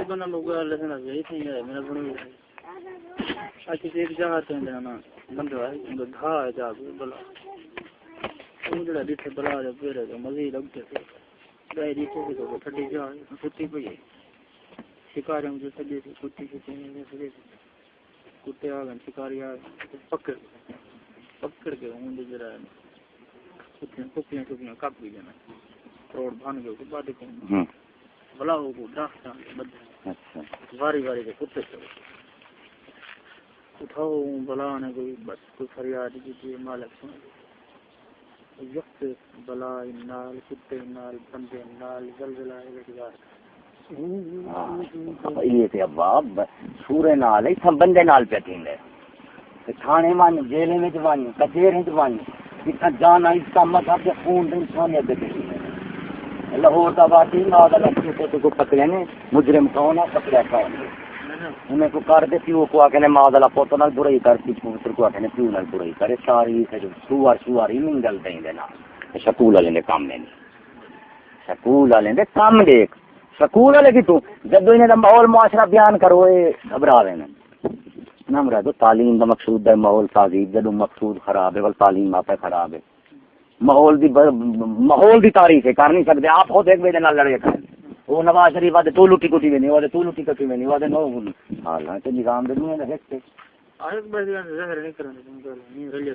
اچھا ایک جگہ تے نا بندہ ہے گھا جا بلا وہ جڑا دیکھ بلا جا پھر مزید لگتے تھے ڈائری تو ٹھڈی جا ستی پئی شکار مجھے سجے تھی کتی کتے سجے کتے آ گئے شکاری آ پکڑ کے ہوں جرا کپیاں چپیاں کپ بھی جانا روڈ بن گئے بعد بلا وہ ڈاکٹر اچھا واری واری کے کتے اٹھاؤ بلا نے کوئی بس کوئی فریاد کی مالک سن وقت بلا نال کتے نال بندے نال زلزلہ ہے یہ تے اباب سورے نال ہے سب بندے نال پہ تھیندے تھانے مان جیلے میں جوانی کچہری میں جوانی اتنا جان اس کا مطلب کہ خون انسانیت دے لاہور دا واقعی نال لگتے کو پکڑے نے مجرم کون ہے پکڑا کون انہیں کو کر دے پیو کو آکے نے مادلا پوتو نال برائی کرتی پوتر کو آکے نے پیو نال برائی کرے ساری سوار ہی منگل دیں دینا سکول والے نے کام نہیں، سکول والے نے کام دیکھ، سکول والے کی تو جدو انہیں دا ماحول معاشرہ بیان کرو گھبرا رہے ہیں نا مرادو تعلیم دا مقصود ہے ماحول تہذیب، جدو مقصود خراب ہے تعلیم آپ خراب ہے، ماحول دی تاریخ ہے کر نہیں سکتے آپ خود ایک بجے نال لڑے کھائیں وہ نواز شریف آدھے تو لٹی کٹی بھی نہیں آدھے تو لٹی کٹی بھی نہیں آدھے نو حالانکہ نظام دے دنیا دے حصے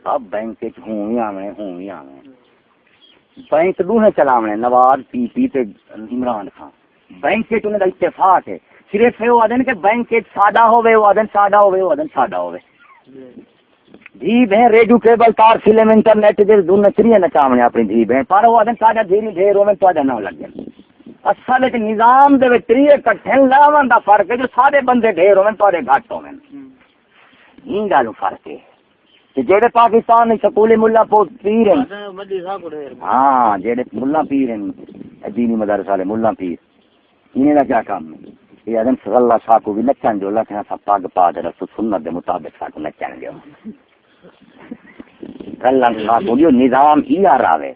اب بینک ہوں ہی آویں بینک دونے چلاونے نواز پی پی تے عمران خان بینک انہیں دا اتفاق ہے صرف یہ آدھے کہ بینک سادہ ہوئے وہ آدھے سادہ ہوئے وہ آدھے سادہ ہوئے دھی بہن ریڈیو کیبل تار فلم انٹرنیٹ دے دو نچریاں نچاونے اپنی دھی بہن پر وہ آدھے سادہ دھیری ڈھیر ہوئے تو آدھے نہ لگ گئے اصل ایک نظام دے تریے کٹھن لاون دا فرق ہے جو سارے بندے ڈھیر ہوئے تو آدھے گھٹ ہوئے این گالو فرق ہے کہ جیڑے پاکستان میں سکولی ملا پیر ہیں ہاں جیڑے ملا پیر ہیں دینی مدارس والے ملا پیر انہیں کا کیا کام ہے یہ آدم صلی اللہ شاہ کو بھی نچن جو لکھنا سا پاگ پا دے رسول سنت دے مطابق سا کو نچن جو اللہ شاہ کو جو نظام ہی آ رہا ہے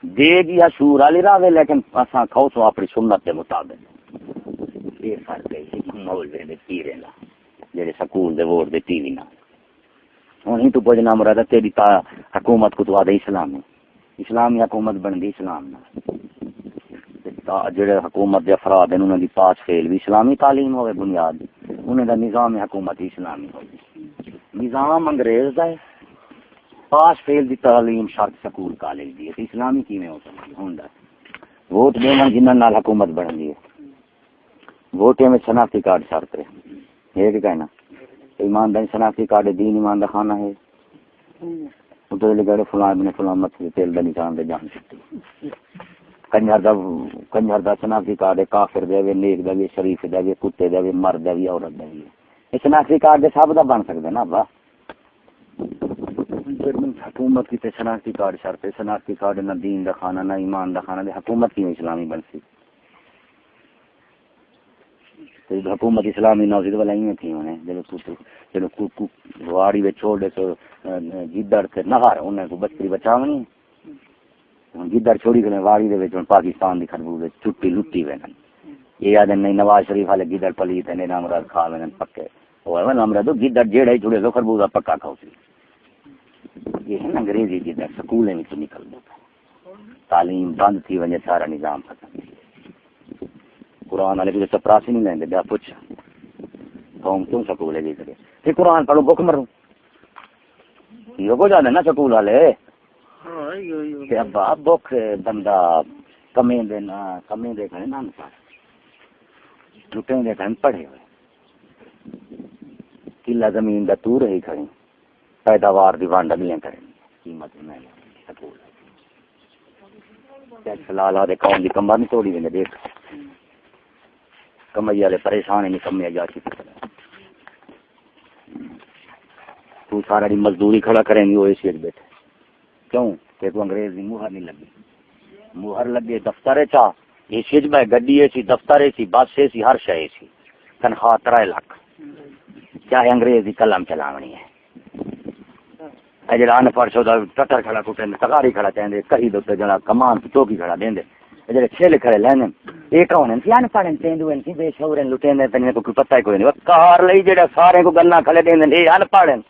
دے گیا شور علی راوے لیکن اساں کھو سو اپنی سنت دے مطابق یہ فرق ہے یہ مولوی دے پیرے نا جڑے سکول دے ووٹ دے ٹی وی نا ہن تو بجنا مراد تیری حکومت کو تو آدھے اسلامی حکومت بن دی اسلام نا جڑے حکومت دے افراد ہیں انہاں دی پاس فیل بھی اسلامی تعلیم ہوے بنیاد انہاں دا نظام حکومت اسلامی ہوے نظام انگریز دا ہے پاس فیل دی تعلیم شرط سکول کالج دی ہے اسلامی کیویں ہو سکتی ہوندا ووٹ دینا جنہاں نال حکومت بن دی ہے ووٹیں میں شناختی کارڈ شرط ہے یہ کہ کہنا ایمانداری شناختی کارڈ دین ایمان دا خانہ ہے تو لگے فلاں ابن فلاں مت تیل دا نشان دے جان سکتے کنجر دا شناختی کارڈ کافر دے نیک دے شریف دے کتے دے مرد دے عورت دے یہ شناختی کارڈ دے سب دا بن سکدا نا ابا حکومت کی شناختی کارڈ شرط شناختی کارڈ نہ دین دا خانہ نہ ایمان دا خانہ دے حکومت کی اسلامی بن سی حکومت اسلامی نوزید والا ہی تھی انہیں جب واڑی میں چھوڑ دے تو گدڑ تے نہار انہیں کو بچری بچاونی گدڑ چھوڑی گئے واڑی دے وچ پاکستان دی خربوزے چھٹی لٹی وینن یہ آدھے نہیں نواز شریف والے گدڑ پلیت نے نامراد کھا وینن پکے وہ نامراد گدڑ جیڑا ہی چھڑے لو خربوزہ پکا کھاؤ سی یہ ہے انگریزی گدڑ سکولیں وچ نکل دے تعلیم بند تھی وجہ سارا نظام ختم قرآن والے کو چپراسی نہیں لیں گے بیا پوچھ قوم کیوں سکول ہے جی کرے پھر قرآن پڑھو بک مرو یہ کو جانے نا سکول والے ابا بک بندہ کمیں دے کھڑے نا لٹیں دے کھڑے پڑھے ہوئے قلعہ زمین دا تو رہی کھڑے پیداوار دی وانڈ اگلیاں کریں قیمت میں سکول فلال دے قوم دی کمبر نہیں توڑی ویندے دیکھ کمائی والے پریشان نہیں کمیا جا چکی تو سارا دی مزدوری کھڑا کریں گی وہ اسی بیٹھے کیوں کہ تو انگریز دی مہر نہیں لگی مہر لگے دفتر چا یہ سج میں گڈی سی دفتر سی بس سی ہر شے سی تنخواہ 3 لاکھ چاہے انگریز دی قلم چلاونی ہے جڑا ان پڑھ سو ٹٹر کھڑا کٹے تکاری کھڑا چاہندے کہیں دو جڑا کمان چوکی کھڑا دیندے جڑے چھل کھڑے لینے ایک ہونے سی ان پڑھن تیندو ان سی بے شعور لٹیندے تے کو کوئی پتہ کوئی نہیں کار لئی جڑا سارے کو گنا کھلے دیندے اے ان پڑھن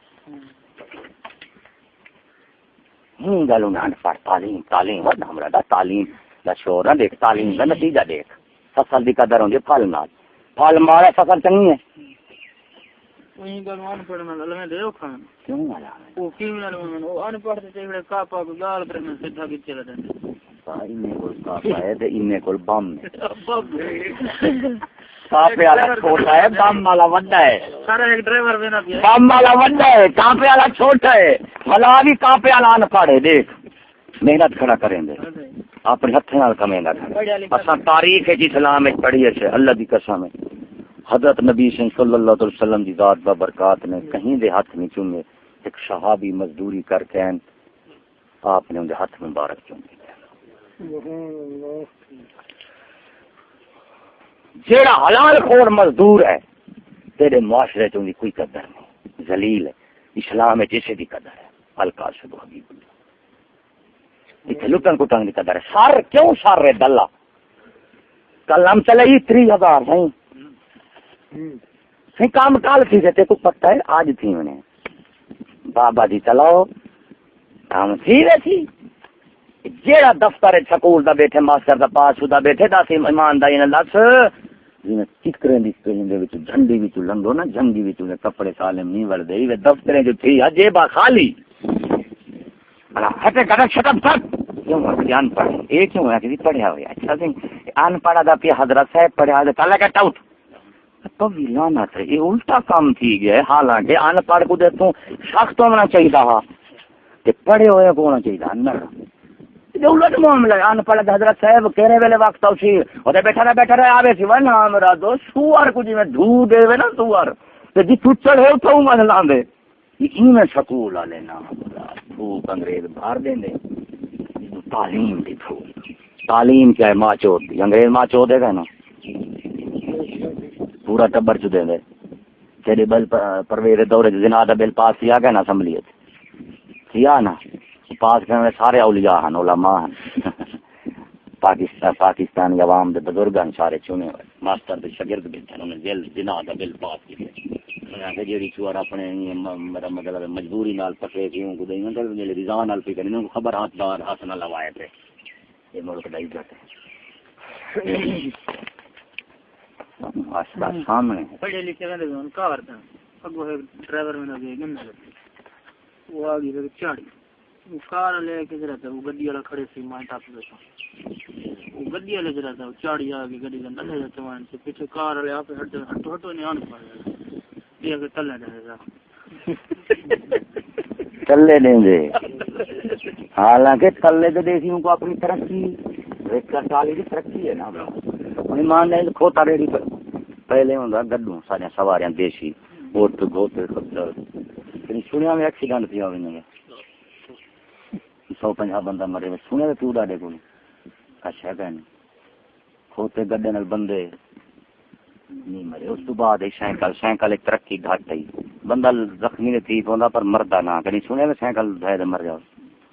گلوں ان پڑھ تعلیم ود ہمرا دا تعلیم دا شعور دیکھ تعلیم دا نتیجہ دیکھ فصل دی قدر ہوندی پھل نال پھل مارے فصل چنگی ہے وہیں گلوان پڑھنا لمے دیو کھان کیوں والا وہ کیوں نہ وہ ان پڑھ تے جڑے کاپا کو گال کرنے سیدھا کی چلا دے بھائی نے کول کاپا ہے تے اننے کول بم کاپے والا چھوٹا ہے بم والا بڑا ہے سارا ایک ڈرائیور بنا پیا بم والا بڑا ہے کاپے والا چھوٹا ہے بھلا بھی کاپے والا ان پڑھے دیکھ محنت کھڑا کریں گے اپنے ہتھ نال کمیں گا اساں تاریخ ہے اسلام وچ پڑھی ہے اللہ دی قسم ہے حضرت نبی صلی اللہ علیہ وسلم دی ذات با برکات نے کہیں دے ہاتھ نہیں چومے ایک صحابی مزدوری کر کے آپ نے ان دے ہاتھ مبارک چومے جیڑا حلال خور مزدور ہے تیرے معاشرے چ کوئی قدر نہیں ذلیل ہے اسلام میں جیسے بھی قدر ہے القاسب حبیب اللہ اتنے لٹن کٹن کی قدر ہے. سر کیوں سر رہے دلہ کل ہم چلے 30,000 سی کام کال تھی سے کو پتہ ہے آج تھی انہیں بابا جی چلاؤ کام تھی ویسی جیڑا دفتر سکول دا بیٹھے ماسٹر دا پاس دا بیٹھے دا سی ایمانداری نے لس چکریں دی پہندے وچ جھنڈی وچ لنگو نا جھنڈی وچ کپڑے سالم نہیں ور دے وے دفتریں جو تھی جیبا خالی بڑا ہٹے کر شٹم تک کیوں ان پڑھ اے کیوں ہے کہ پڑھیا ہویا اچھا ان پڑھا دا پیا حضرت صاحب پڑھیا تے تعالی کا ٹاؤٹ تو لعنت ہے یہ الٹا کام تھی گیا حالانکہ ان پڑھ کو دے تو سخت ہونا چاہیے تھا تے پڑھے ہوئے کو ہونا چاہیے نہ دولت معاملہ ان پڑھ حضرت صاحب کہنے والے وقت اوسی اوتے بیٹھا رہے آوے سی ون ہمرا دو سوار کو جی میں دھو دے وے نا سوار تے جی تو چڑھے تو من لاندے یہ میں سکول والے نا وہ انگریز باہر دیں دے تعلیم دی تھو تعلیم کیا ہے ماں چوت دی انگریز ماں چوت دے گا نا پورا ٹبر چ دے دے تیرے بل پرویز دورے زنا دا بل پاس کیا گیا نا اسمبلی کیا نا پاس کرنے سارے اولیاء ہیں علماء ہیں پاکستانی عوام دے بزرگ ہیں سارے چنے ہوئے ماسٹر دے شاگرد بھی تھے انہوں نے جنا دا بل پاس کیتے انہاں کہ جڑی چور اپنے میرا مطلب مجبوری نال پکے کیوں کو دین تے جڑے رضا نال پکے انہوں کو خبر ہاتھ دار ہاتھ نہ لوائے تھے یہ ملک دا عزت ہے واسطہ سامنے پڑھے لکھے رہندے ان کار دا اگو ہے ڈرائیور میں لگے گن وہ آگے تے چاڑی وہ کار لے کے جرا تے وہ گڈی والا کھڑے سی میں ٹاپ بیٹھا وہ گڈی والے جرا تے چاڑی آگے گڈی دا نلے تے وان سے پیچھے کار والے آپ ہٹو نہیں آن پایا یہ کہ تلے دے گا تلے دیں گے حالانکہ تلے دے دیسیوں کو اپنی ترقی ریکر ٹالی دی ترقی ہے نا ایمان نے کھوتا ریڑی پہلے ہوندا گڈوں سارے سواریاں دیسی اوٹ گوتے خطر لیکن سنیا میں ایکسیڈنٹ تھی ہوئے 150 بندہ مرے سنے تو ڈاڈے کو اچھا کہنے کھوتے گڈے نال بندے نہیں مرے اس تو بعد سائیکل ایک ترقی گھٹ آئی بندہ زخمی نے تھی پوندا پر مردا نہ کہیں سنے میں سائیکل دے مر جاؤ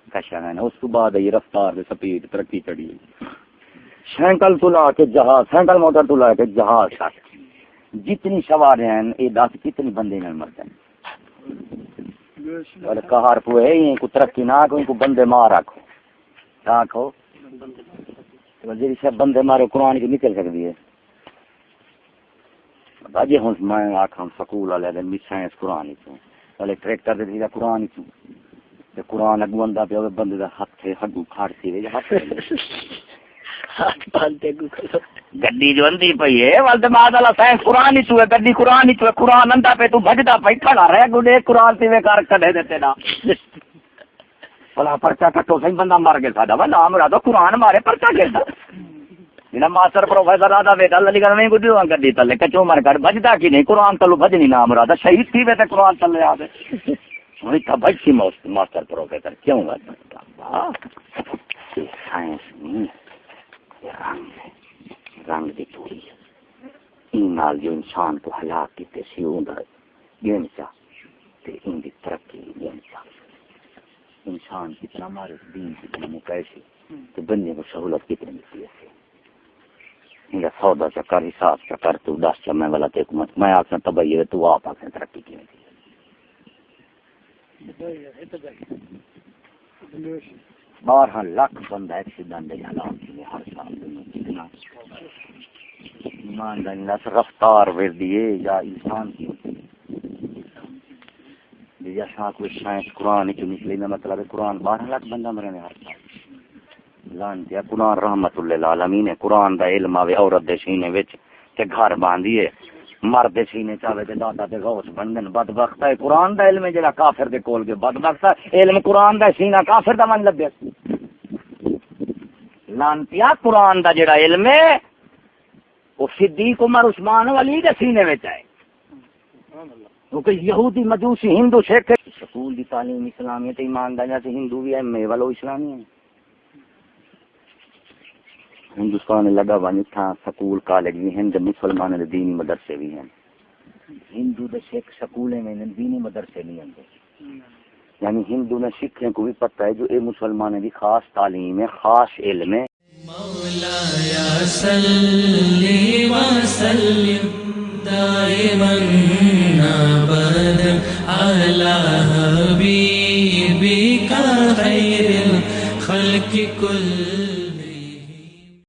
کشا کہنے اس تو بعد یہ رفتار دے سپیڈ ترقی چڑھی سائیکل تو لا کے جہاز سائیکل موٹر تو لا کے جہاز تک جتنی سواریاں ہیں یہ 10 کتنی بندے نال مر جائیں اور کہار پوئے ہیں کو ترقی نہ کو بندے مار رکھو رکھو جی سب بندے مارے قرآن کی نکل سکتی ہے باجی ہوں میں آخا سکول والے دن مسائنس قرآن والے ٹریکٹر دے دیتا قرآن تے قرآن اگو آندا پیا بندے دا ہاتھ ہگو کھاڑ سی ہاتھ گڈی جو اندھی پئی ہے ولد بعد والا سائنس قرآن ہی چوے گڈی قرآن ہی چوے قرآن اندا پہ تو بھجدا پئی کھڑا رہ گڈے قرآن تے کر کڈے دتے نا بلا پرچا کٹو سی بندہ مر گیا ساڈا وا نام را دو قرآن مارے پرچا کیتا جنا ماسٹر پروفیسر آدا بیٹا اللہ لگا نہیں گڈی گڈی تلے کچو مر کر بھجدا کی نہیں قرآن تلو بھجنی نام را دا شہید تھی وے تے قرآن تلے آ دے وہی تھا بھجسی ماسٹر پروفیسر کیوں ہوا سائنس نہیں رنگ دی پوری ان نال جو انسان کو ہلاک کیتے سی اوندا گن چا تے ان دی ترقی گن چا انسان کتنا ہمارے دین کتنا مقیسی تو بندے کو سہولت کتنی ملتی ہے میرا سودا چکر حساب چکر تو 10 چمے والا تے حکومت میں آکھنا تباہی ہے تو آپ آکھنا ترقی کی نہیں بارہ لاکھ بندہ ایکسیڈنٹ حالات میں ہر سال کتنا ایمانداری رفتار وردیے یا انسان کی جیسا کوئی سائنس قرآن کی نکلی میں مطلب ہے قرآن 12 لاکھ بندہ مرے ہر سال لانتی ہے قرآن رحمت للعالمین ہے قرآن دا علم آوے عورت دے سینے وچ تے گھر باندھیے مرد دے سینے چاہے تے دادا تے غوث بندن بدبخت ہے قرآن دا علم ہے جڑا کافر دے کول کے بدبخت ہے علم قرآن دا سینہ کافر دا من لبے لانتیا قرآن دا جڑا علم ہے وہ صدیق عمر عثمان ولی دے سینے وچ ہے کیونکہ یہودی مجوسی ہندو سکھ سکول دی تعلیم اسلامیت ایمانداری سے ہندو بھی ہے میں والو اسلامی ہے ہندوستان لگا وانی تھا سکول کالج بھی ہیں مسلمان دے دینی مدرسے بھی ہیں ہندو دے سکھ سکولے میں دینی مدرسے نہیں ہیں یعنی ہندو نے سکھیں کو بھی پتہ ہے جو اے مسلمانوں کی خاص تعلیم ہے، خاص علم ہے. مولایا صلی وسلم دائما ابدا على حبيبك خير الخلق كلهم.